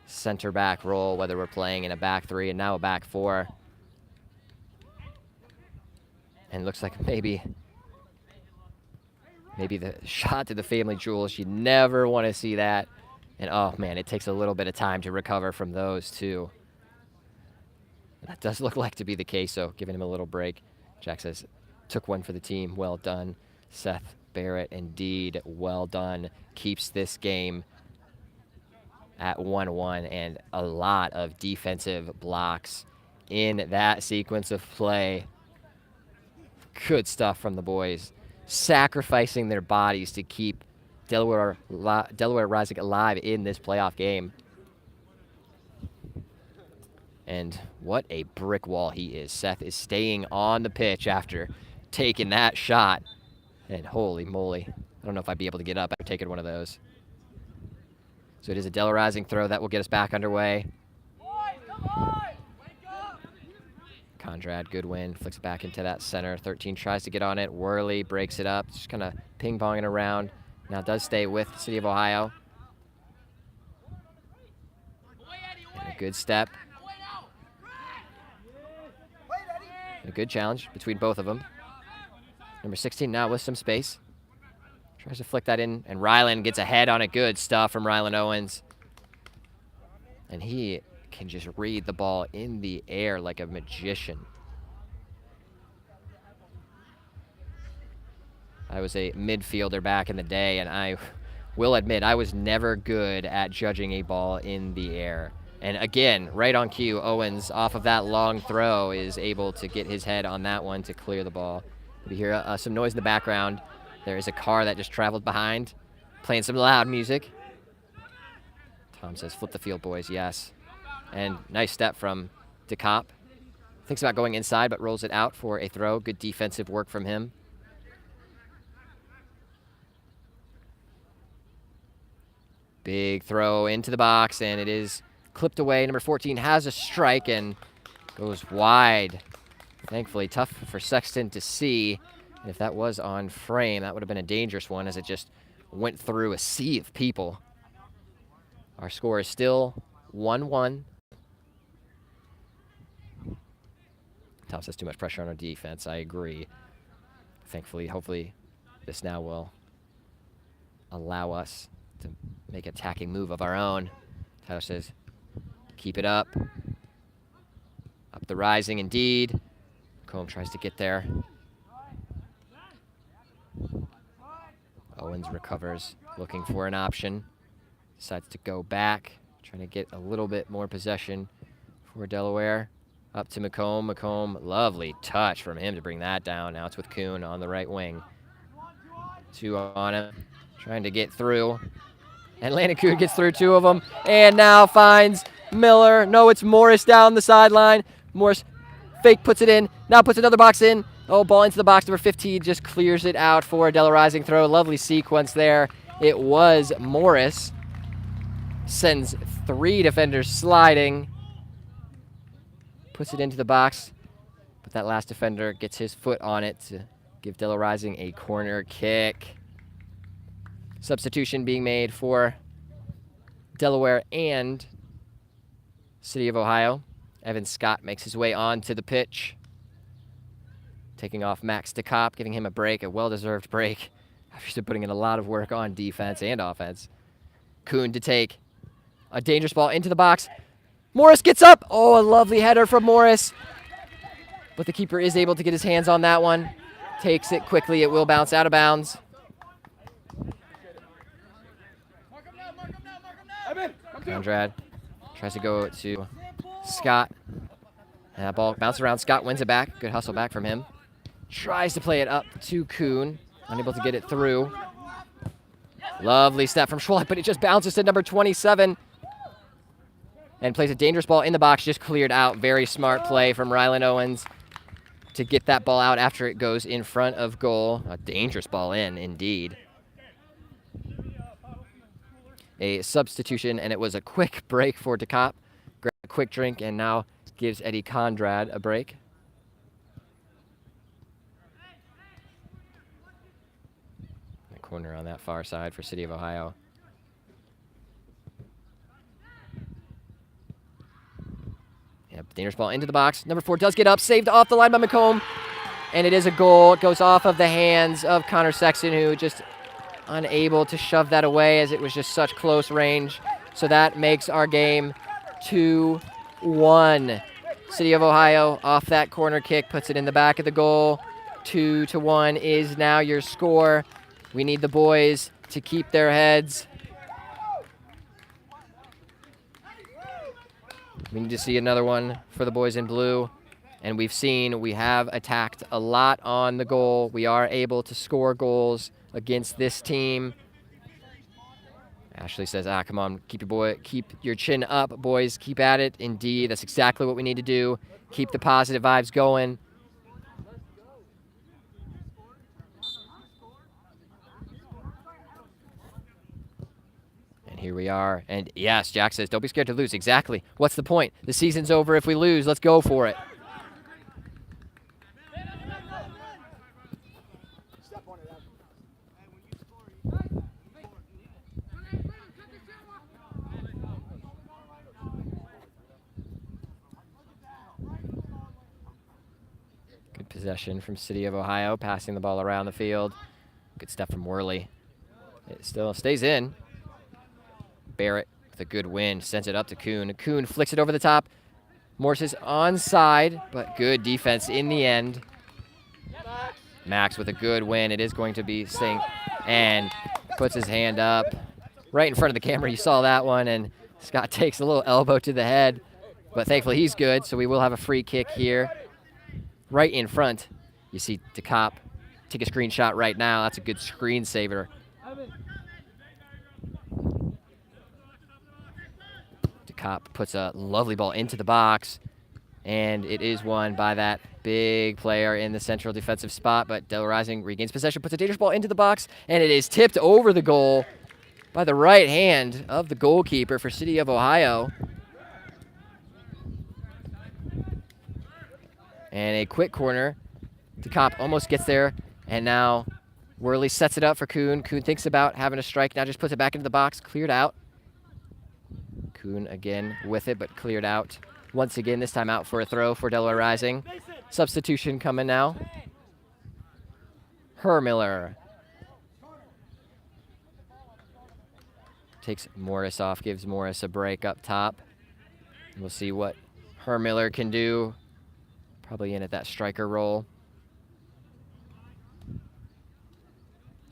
center back role, whether we're playing in a back three and now a back four. And looks like maybe the shot to the family jewels. You never want to see that. And oh man, it takes a little bit of time to recover from those too. That does look like to be the case, so giving him a little break. Jack says, took one for the team. Well done. Seth Barrett, indeed, well done. Keeps this game at 1-1, and a lot of defensive blocks in that sequence of play. Good stuff from the boys. Sacrificing their bodies to keep Delaware Rising alive in this playoff game. And what a brick wall he is. Seth is staying on the pitch after taking that shot. And holy moly, I don't know if I'd be able to get up after taking one of those. So it is a Delaware Rising throw that will get us back underway. Conrad, good win, flicks it back into that center. 13 tries to get on it. Worley breaks it up, just kind of ping-ponging around. Now does stay with the City of Ohio. And a good step. A good challenge between both of them. Number 16 now with some space. Tries to flick that in, and Ryland gets a head on it. Good stuff from Ryland Owens. And he can just read the ball in the air like a magician. I was a midfielder back in the day, and I will admit I was never good at judging a ball in the air. And again, right on cue, Owens, off of that long throw, is able to get his head on that one to clear the ball. We hear some noise in the background. There is a car that just traveled behind, playing some loud music. Tom says, flip the field, boys, yes. And nice step from DeCop. Thinks about going inside, but rolls it out for a throw. Good defensive work from him. Big throw into the box, and it is clipped away. Number 14 has a strike and goes wide. Thankfully, tough for Sexton to see. And if that was on frame, that would have been a dangerous one as it just went through a sea of people. Our score is still 1-1. Tom says too much pressure on our defense. I agree. Thankfully, hopefully, this now will allow us to make an attacking move of our own. Tyler says, keep it up. Up the Rising, indeed. Combe tries to get there. Owens recovers, looking for an option. Decides to go back, trying to get a little bit more possession for Delaware. Up to McComb. McComb, lovely touch from him to bring that down. Now it's with Kuhn on the right wing. 2 on him, trying to get through. And Landon Kuhn gets through 2 of them, and now finds Miller. No, it's Morris down the sideline. Morris fake puts it in, now puts another box in. Oh, ball into the box. Number 15 just clears it out for a Delaware Rising throw. Lovely sequence there. It was Morris. Sends 3 defenders sliding. Puts it into the box, but that last defender gets his foot on it to give Delaware Rising a corner kick. Substitution being made for Delaware and City of Ohio. Evan Scott makes his way onto the pitch. Taking off Max DeCopp, giving him a break, a well-deserved break. After he's been putting in a lot of work on defense and offense. Kuhn to take a dangerous ball into the box. Morris gets up. Oh, a lovely header from Morris. But the keeper is able to get his hands on that one. Takes it quickly. It will bounce out of bounds. Conrad tries to go to Scott. And that ball bounces around. Scott wins it back. Good hustle back from him. Tries to play it up to Kuhn. Unable to get it through. Lovely step from Schwalek, but it just bounces to number 27. And plays a dangerous ball in the box, just cleared out. Very smart play from Rylan Owens to get that ball out after it goes in front of goal. A dangerous ball in, indeed. A substitution, and it was a quick break for DeCopp. Grab a quick drink, and now gives Eddie Conrad a break. The corner on that far side for City of Ohio. Yep, dangerous ball into the box. Number 4 does get up, saved off the line by McComb, and it is a goal. It goes off of the hands of Connor Sexton, who just unable to shove that away as it was just such close range. So that makes our game 2-1. City of Ohio off that corner kick, puts it in the back of the goal. 2-1 is now your score. We need the boys to keep their heads. We need to see another one for the boys in blue. And we have attacked a lot on the goal. We are able to score goals against this team. Ashley says, come on, keep your chin up, boys. Keep at it. Indeed, that's exactly what we need to do. Keep the positive vibes going. And here we are. And yes, Jack says, don't be scared to lose. Exactly. What's the point? The season's over if we lose. Let's go for it. Good possession from City of Ohio, passing the ball around the field. Good step from Worley. It still stays in. Barrett with a good win, sends it up to Kuhn. Kuhn flicks it over the top. Morse is onside, but good defense in the end. Max with a good win. It is going to be staying, and puts his hand up right in front of the camera. You saw that one, and Scott takes a little elbow to the head, but thankfully he's good, so we will have a free kick here. Right in front, you see DeCopp take a screenshot right now. That's a good screensaver. DeCopp puts a lovely ball into the box, and it is won by that big player in the central defensive spot, but Delaware Rising regains possession, puts a dangerous ball into the box, and it is tipped over the goal by the right hand of the goalkeeper for City of Ohio. And a quick corner. DeCopp almost gets there, and now Worley sets it up for Kuhn. Kuhn thinks about having a strike, now just puts it back into the box, cleared out. Kuhn again with it, but cleared out. Once again, this time out for a throw for Delaware Rising. Substitution coming now. Hermiller takes Morris off, gives Morris a break up top. We'll see what Hermiller can do. Probably in at that striker role.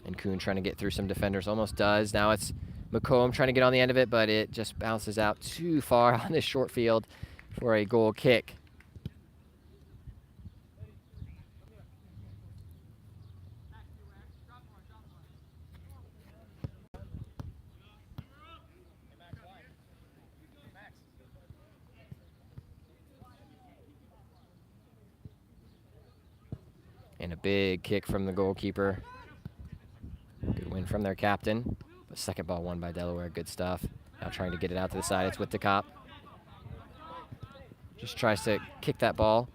And Kuhn trying to get through some defenders, almost does. Now it's McComb trying to get on the end of it, but it just bounces out too far on this short field for a goal kick. big kick from the goalkeeper. Good win from their captain. But second ball won by Delaware. Good stuff. Now trying to get it out to the side. It's with DeCop. Just tries to kick that ball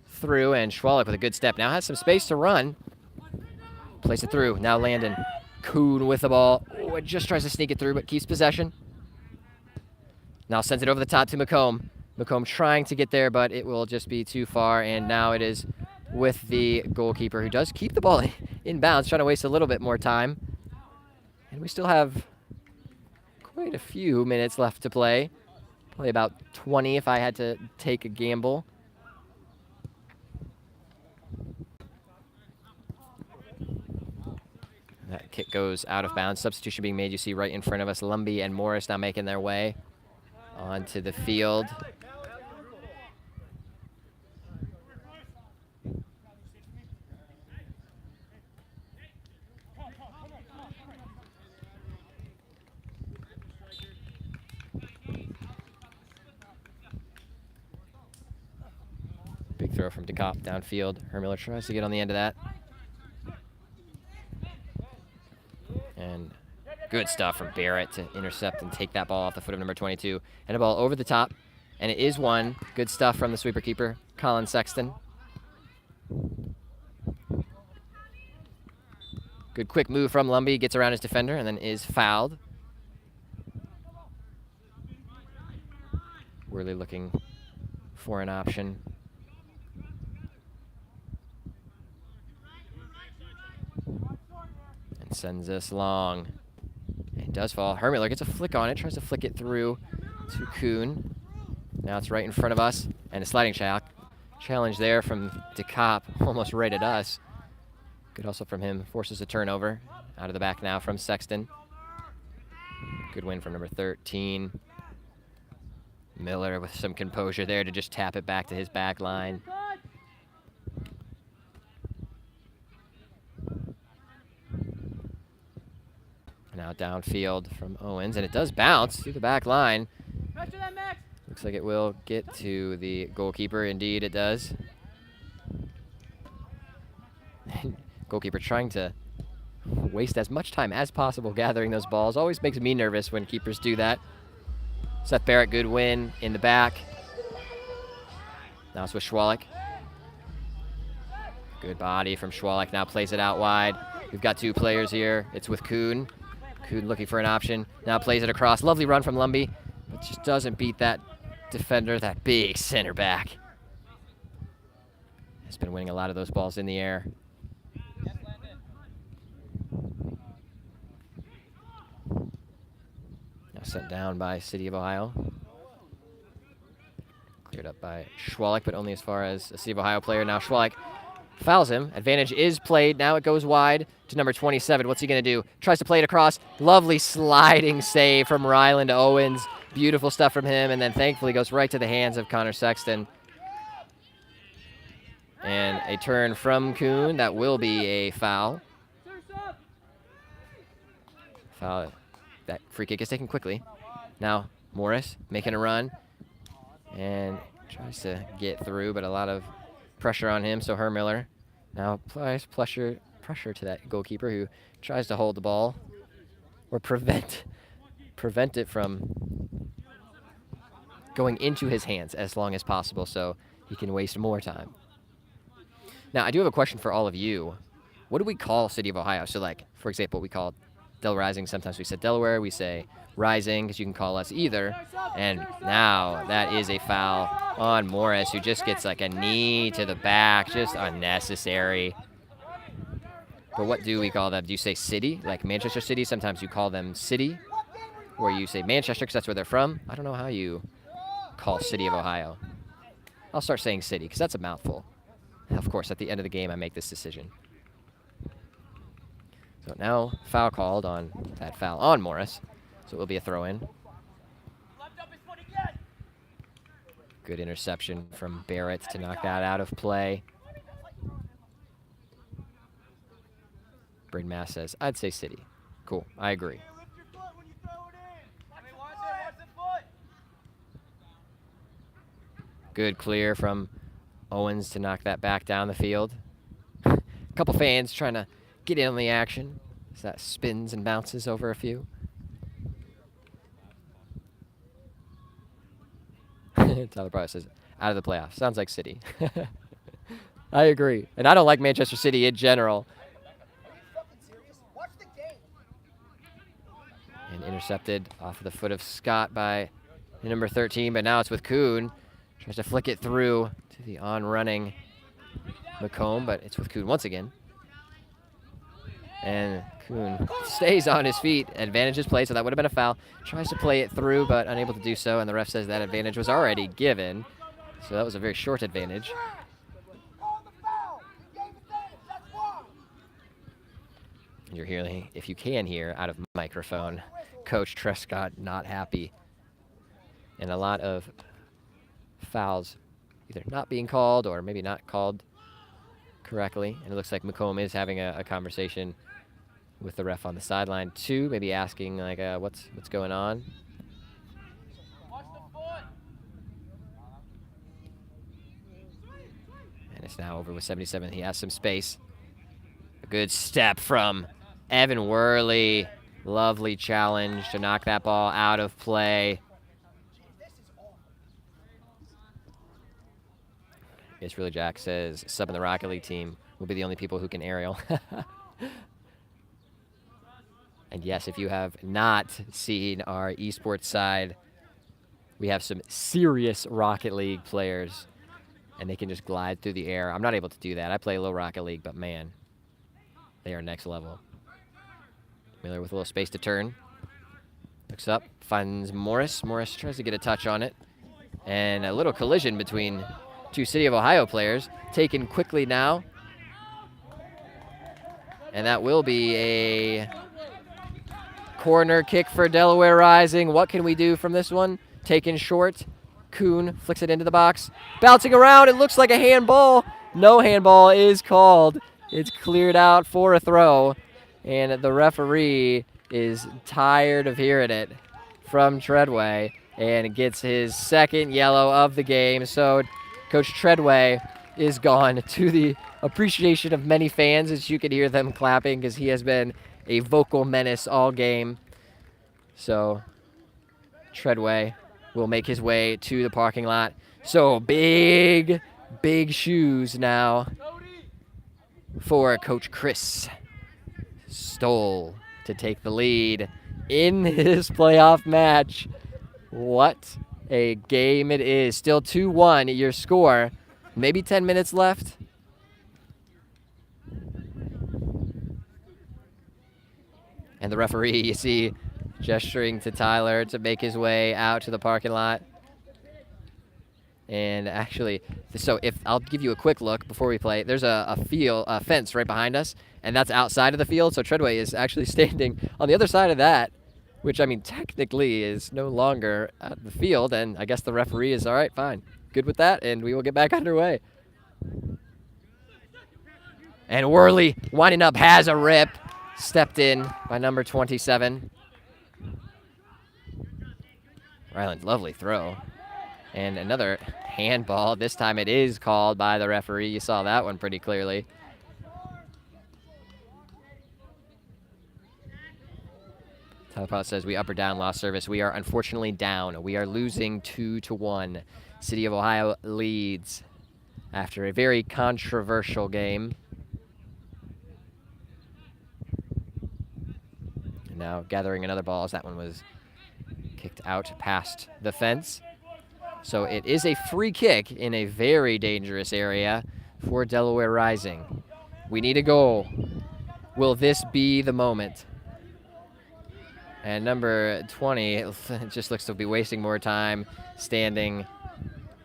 through, and Schwalik with a good step. Now has some space to run. Plays it through. Now Landon. Kuhn with the ball. Oh, it just tries to sneak it through, but keeps possession. Now sends it over the top to McComb. McComb trying to get there, but it will just be too far, and now it is with the goalkeeper, who does keep the ball in bounds, trying to waste a little bit more time. And we still have quite a few minutes left to play. Probably about 20 if I had to take a gamble. That kick goes out of bounds. Substitution being made, you see right in front of us. Lumby and Morris now making their way onto the field. Big throw from DeCop downfield. Hermiller tries to get on the end of that. And good stuff from Barrett to intercept and take that ball off the foot of number 22. And a ball over the top, and it is one. Good stuff from the sweeper keeper, Colin Sexton. Good quick move from Lumby, gets around his defender, and then is fouled. Worley looking for an option. And sends us long. It does fall. Hermiller gets a flick on it, tries to flick it through to Kuhn. Now it's right in front of us, and a sliding challenge there from DeCop, almost right at us. Good also from him, forces a turnover. Out of the back now from Sexton. Good win from number 13. Miller with some composure there to just tap it back to his back line. Now downfield from Owens, and it does bounce through the back line. Looks like it will get to the goalkeeper. Indeed, it does. Goalkeeper trying to waste as much time as possible gathering those balls. Always makes me nervous when keepers do that. Seth Barrett, good win in the back. Now it's with Schwalik. Good body from Schwalik. Now plays it out wide. We've got two players here. It's with Kuhn. Kuhn looking for an option. Now plays it across. Lovely run from Lumby, but just doesn't beat that defender, that big center back. Has been winning a lot of those balls in the air. Now sent down by City of Ohio. Cleared up by Schwalik, but only as far as a City of Ohio player. Now Schwalik fouls him. Advantage is played. Now it goes wide to number 27. What's he going to do? Tries to play it across. Lovely sliding save from Ryland Owens. Beautiful stuff from him, and then thankfully goes right to the hands of Connor Sexton. And a turn from Kuhn. That will be a foul. Foul. That free kick is taken quickly. Now Morris making a run and tries to get through, but a lot of pressure on him. So Hermiller now applies pressure to that goalkeeper, who tries to hold the ball or prevent it from going into his hands as long as possible, so he can waste more time. Now I do have a question for all of you. What do we call City of Ohio? So like, for example, we call Del Rising. Sometimes we say Delaware. We say Rising, because you can call us either. And now that is a foul on Morris, who just gets like a knee to the back, just unnecessary. But what do we call them? Do you say City, like Manchester City? Sometimes you call them City, or you say Manchester because that's where they're from. I don't know how you call City of Ohio. I'll start saying City because that's a mouthful. Of course, at the end of the game, I make this decision. So now foul called on that foul on Morris. So it will be a throw-in. Good interception from Barrett to knock that out of play. Bryn Mass says, I'd say City. Cool, I agree. Good clear from Owens to knock that back down the field. couple fans trying to get in on the action as that spins and bounces over a few. Tyler Price says, out of the playoffs. Sounds like City. I agree. And I don't like Manchester City in general. And intercepted off of the foot of Scott by number 13, but now it's with Kuhn. Tries to flick it through to the on-running McComb, but it's with Kuhn once again. And Kuhn stays on his feet. Advantage is played, so that would have been a foul. Tries to play it through, but unable to do so, and the ref says that advantage was already given. So that was a very short advantage. You're hearing, if you can hear out of microphone, Coach Trescott not happy. And a lot of fouls either not being called or maybe not called correctly. And it looks like McComb is having a conversation with the ref on the sideline too, maybe asking like what's going on. And it's now over with 77. He has some space. A good step from Evan Worley. Lovely challenge to knock that ball out of play. It's really Jack says sub in the Rocket League team will be the only people who can aerial. And yes, if you have not seen our esports side, we have some serious Rocket League players, and they can just glide through the air. I'm not able to do that. I play a little Rocket League, but man, they are next level. Miller with a little space to turn. Looks up, finds Morris. Morris tries to get a touch on it. And a little collision between two City of Ohio players. Taken quickly now. And that will be a corner kick for Delaware Rising. What can we do from this one? Taken short. Kuhn flicks it into the box. Bouncing around, it looks like a handball. No handball is called. It's cleared out for a throw. And the referee is tired of hearing it from Treadway and gets his second yellow of the game. So Coach Treadway is gone, to the appreciation of many fans, as you can hear them clapping, because he has been a vocal menace all game. So Treadway will make his way to the parking lot. So big shoes now for Coach Chris Stoll to take the lead in this playoff match. What a game it is. Still 2-1 your score. Maybe 10 minutes left. And the referee, you see, gesturing to Tyler to make his way out to the parking lot. And actually, so if I'll give you a quick look before we play. There's a fence right behind us, and that's outside of the field. So Treadway is actually standing on the other side of that, which I mean technically is no longer at the field. And I guess the referee is all right, fine, good with that, and we will get back underway. And Worley winding up has a rip, stepped in by number 27. Ryland, lovely throw. And another handball. This time it is called by the referee. You saw that one pretty clearly. Tyler Potts says, we up or down, lost service. We are unfortunately down. We are losing 2-1. City of Ohio leads after a very controversial game. And now gathering another ball as that one was kicked out past the fence. So it is a free kick in a very dangerous area for Delaware Rising. We need a goal. Will this be the moment? And number 20 just looks to be wasting more time standing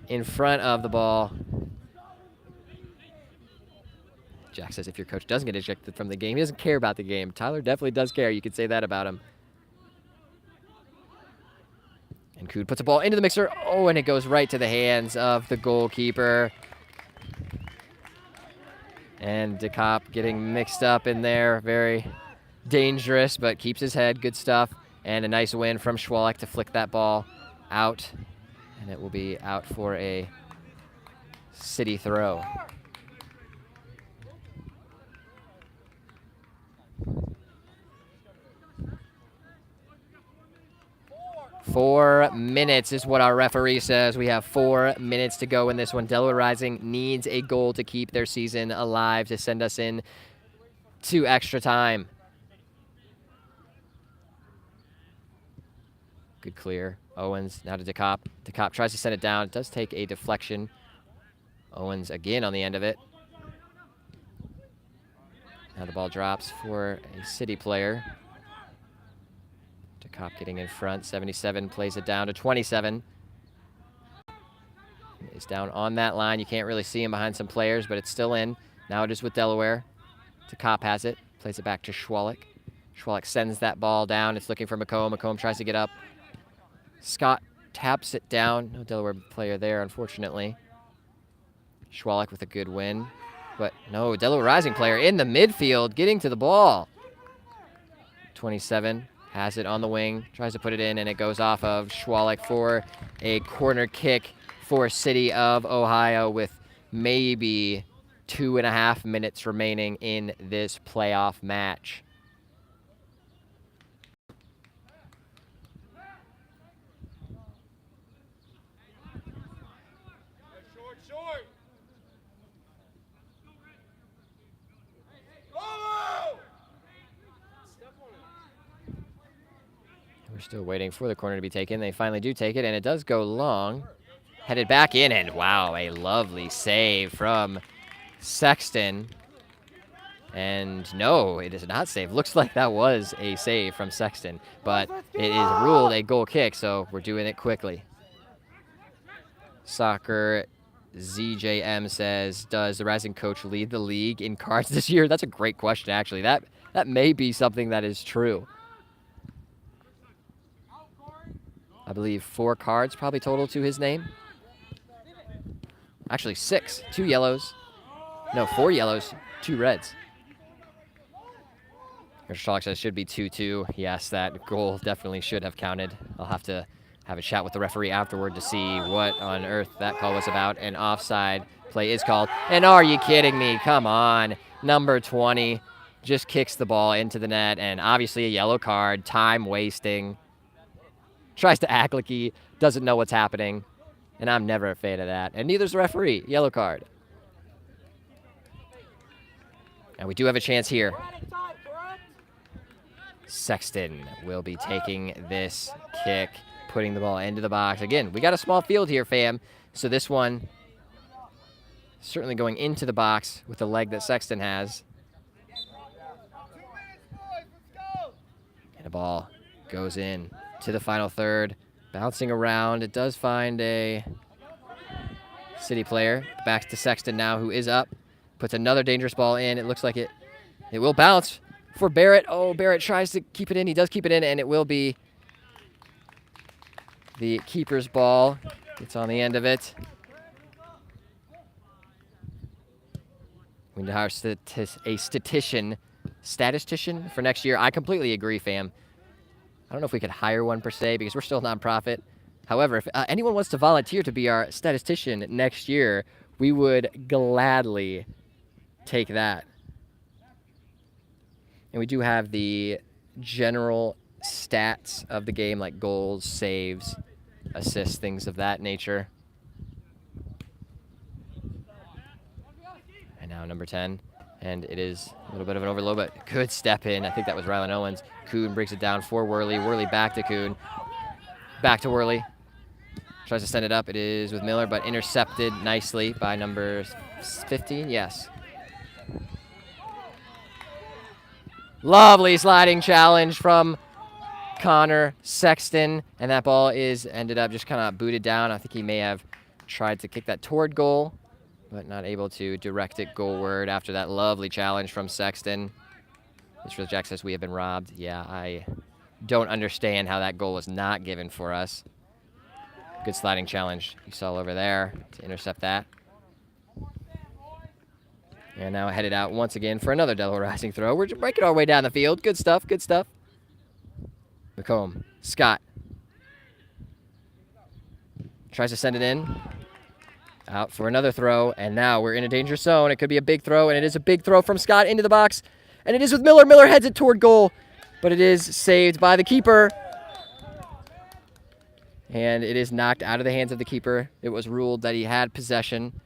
in front of the ball. Jack says if your coach doesn't get ejected from the game, he doesn't care about the game. Tyler definitely does care. You could say that about him. And Cood puts a ball into the mixer. Oh, and it goes right to the hands of the goalkeeper. And DeCopp getting mixed up in there. Very dangerous, but keeps his head. Good stuff. And a nice win from Schwalek to flick that ball out. And it will be out for a City throw. 4 minutes is what our referee says. We have 4 minutes to go in this one. Delaware Rising needs a goal to keep their season alive, to send us in to extra time. Good clear. Owens now to DeCop. DeCop tries to send it down. It does take a deflection. Owens again on the end of it. Now the ball drops for a City player. DeCop getting in front. 77 plays it down to 27. Is down on that line. You can't really see him behind some players, but it's still in. Now it is with Delaware. DeCop has it. Plays it back to Schwalik. Schwalik sends that ball down. It's looking for McComb. McComb tries to get up. Scott taps it down. No Delaware player there, unfortunately. Schwalik with a good win. But no, Delaware Rising player in the midfield getting to the ball. 27 has it on the wing. Tries to put it in, and it goes off of Schwalik for a corner kick for City of Ohio with maybe 2.5 minutes remaining in this playoff match. We're still waiting for the corner to be taken. They finally do take it, and it does go long. Headed back in, and wow, a lovely save from Sexton. And no, it is not save. Looks like that was a save from Sexton, but it is ruled a goal kick, so we're doing it quickly. Soccer ZJM says, does the Rising coach lead the league in cards this year? That's a great question, actually. That may be something that is true. I believe 4 cards probably total to his name. Actually 6. 2 yellows. No, 4 yellows, 2 reds. Coach says should be 2-2. Yes, that goal definitely should have counted. I'll have to have a chat with the referee afterward to see what on earth that call was about. An offside play is called. And are you kidding me? Come on. Number 20 just kicks the ball into the net, and obviously a yellow card, time wasting. Tries to act like he doesn't know what's happening, and I'm never a fan of that. And neither's the referee. Yellow card. And we do have a chance here. Sexton will be taking this kick, putting the ball into the box. Again, we got a small field here, fam. So this one certainly going into the box with the leg that Sexton has. And the ball goes in to the final third. Bouncing around. It does find a City player. Back to Sexton now, who is up. Puts another dangerous ball in. It looks like it will bounce for Barrett. Oh, Barrett tries to keep it in. He does keep it in, and it will be the keeper's ball. It's on the end of it. We need to hire a statistician for next year. I completely agree, fam. I don't know if we could hire one per se because we're still a nonprofit. However, if anyone wants to volunteer to be our statistician next year, we would gladly take that. And we do have the general stats of the game, like goals, saves, assists, things of that nature. And now number 10. And it is a little bit of an overload, but good step in. I think that was Rylan Owens. Kuhn breaks it down for Worley. Worley back to Kuhn. Back to Worley. Tries to send it up. It is with Miller, but intercepted nicely by number 15. Yes. Lovely sliding challenge from Connor Sexton. And that ball ended up just kind of booted down. I think he may have tried to kick that toward goal, but not able to direct it goalward after that lovely challenge from Sexton. Mr. Jack says we have been robbed. Yeah, I don't understand how that goal was not given for us. Good sliding challenge you saw over there to intercept that. And now headed out once again for another Delaware Rising throw. We're breaking our way down the field. Good stuff, good stuff. McComb, Scott. Tries to send it in. Out for another throw, and now we're in a danger zone. It could be a big throw, and it is a big throw from Scott into the box. And it is with Miller. Miller heads it toward goal, but it is saved by the keeper. And it is knocked out of the hands of the keeper. It was ruled that he had possession.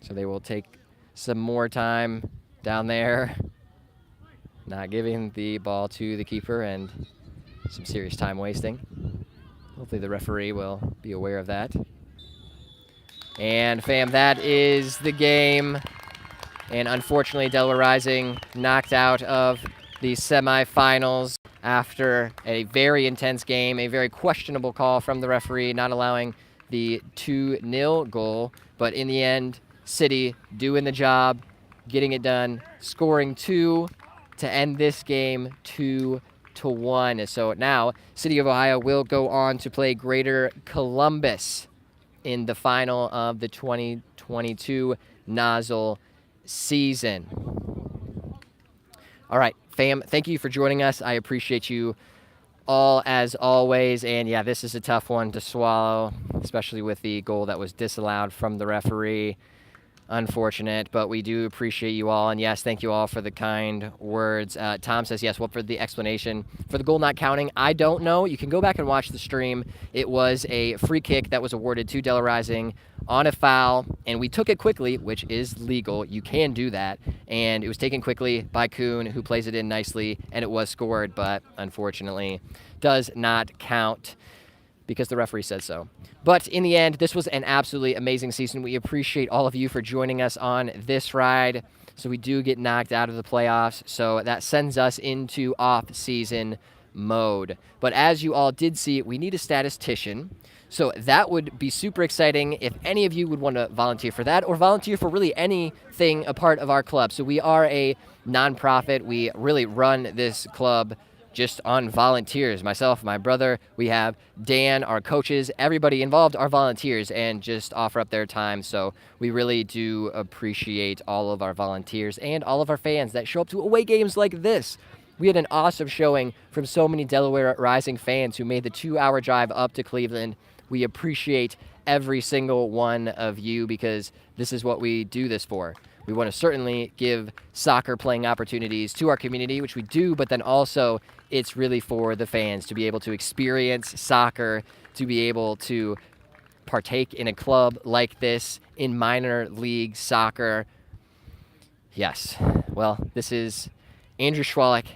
So they will take some more time down there, not giving the ball to the keeper, and some serious time wasting. Hopefully the referee will be aware of that. And fam, that is the game. And unfortunately, Delaware Rising knocked out of the semifinals after a very intense game, a very questionable call from the referee, not allowing the 2-0 goal. But in the end, City doing the job, getting it done, scoring 2 to end this game 2-1. So now, City of Ohio will go on to play Greater Columbus in the final of the 2022 NOSL season. All right, fam, thank you for joining us. I appreciate you all as always. And yeah, this is a tough one to swallow, especially with the goal that was disallowed from the referee. Unfortunate, but we do appreciate you all. And yes, thank you all for the kind words. Tom says, yes, well, for the explanation for the goal not counting, I don't know. You can go back and watch the stream. It was a free kick that was awarded to Delaware Rising on a foul, and we took it quickly, which is legal. You can do that. And it was taken quickly by Kuhn, who plays it in nicely, and it was scored, but unfortunately does not count because the referee said so. But in the end, this was an absolutely amazing season. We appreciate all of you for joining us on this ride. So we do get knocked out of the playoffs, so that sends us into off-season mode. But as you all did see, we need a statistician. So that would be super exciting if any of you would want to volunteer for that or volunteer for really anything a part of our club. So we are a nonprofit. We really run this club just on volunteers. Myself, my brother, we have Dan, our coaches, everybody involved are volunteers and just offer up their time. So we really do appreciate all of our volunteers and all of our fans that show up to away games like this. We had an awesome showing from so many Delaware Rising fans who made the 2-hour drive up to Cleveland. We appreciate every single one of you because this is what we do this for. We want to certainly give soccer playing opportunities to our community, which we do, but then also it's really for the fans to be able to experience soccer, to be able to partake in a club like this in minor league soccer. Yes. Well, this is Andrew Schwalik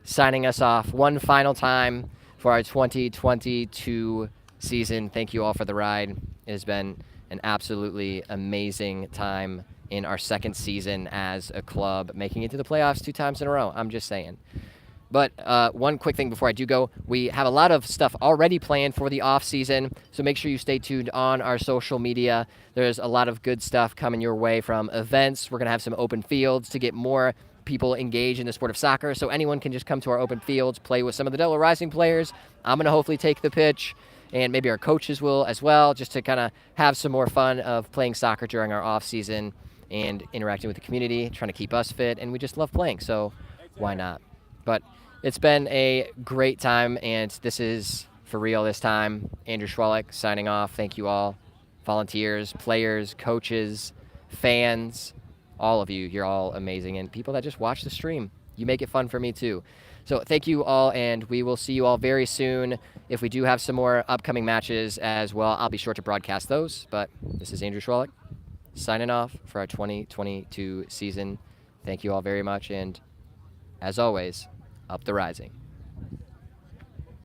signing us off one final time for our 2022 season. Thank you all for the ride. It has been an absolutely amazing time in our second season as a club, making it to the playoffs 2 times in a row. I'm just saying. But one quick thing before I do go, we have a lot of stuff already planned for the off season, so make sure you stay tuned on our social media. There's a lot of good stuff coming your way from events. We're going to have some open fields to get more people engaged in the sport of soccer, so anyone can just come to our open fields, play with some of the Delaware Rising players. I'm going to hopefully take the pitch, and maybe our coaches will as well, just to kind of have some more fun of playing soccer during our off season and interacting with the community, trying to keep us fit, and we just love playing, so why not? But it's been a great time, and this is for real this time. Andrew Schwalik signing off. Thank you all, volunteers, players, coaches, fans, all of you. You're all amazing, and people that just watch the stream. You make it fun for me too. So thank you all, and we will see you all very soon. If we do have some more upcoming matches as well, I'll be sure to broadcast those. But this is Andrew Schwalik signing off for our 2022 season. Thank you all very much, and as always, up the Rising.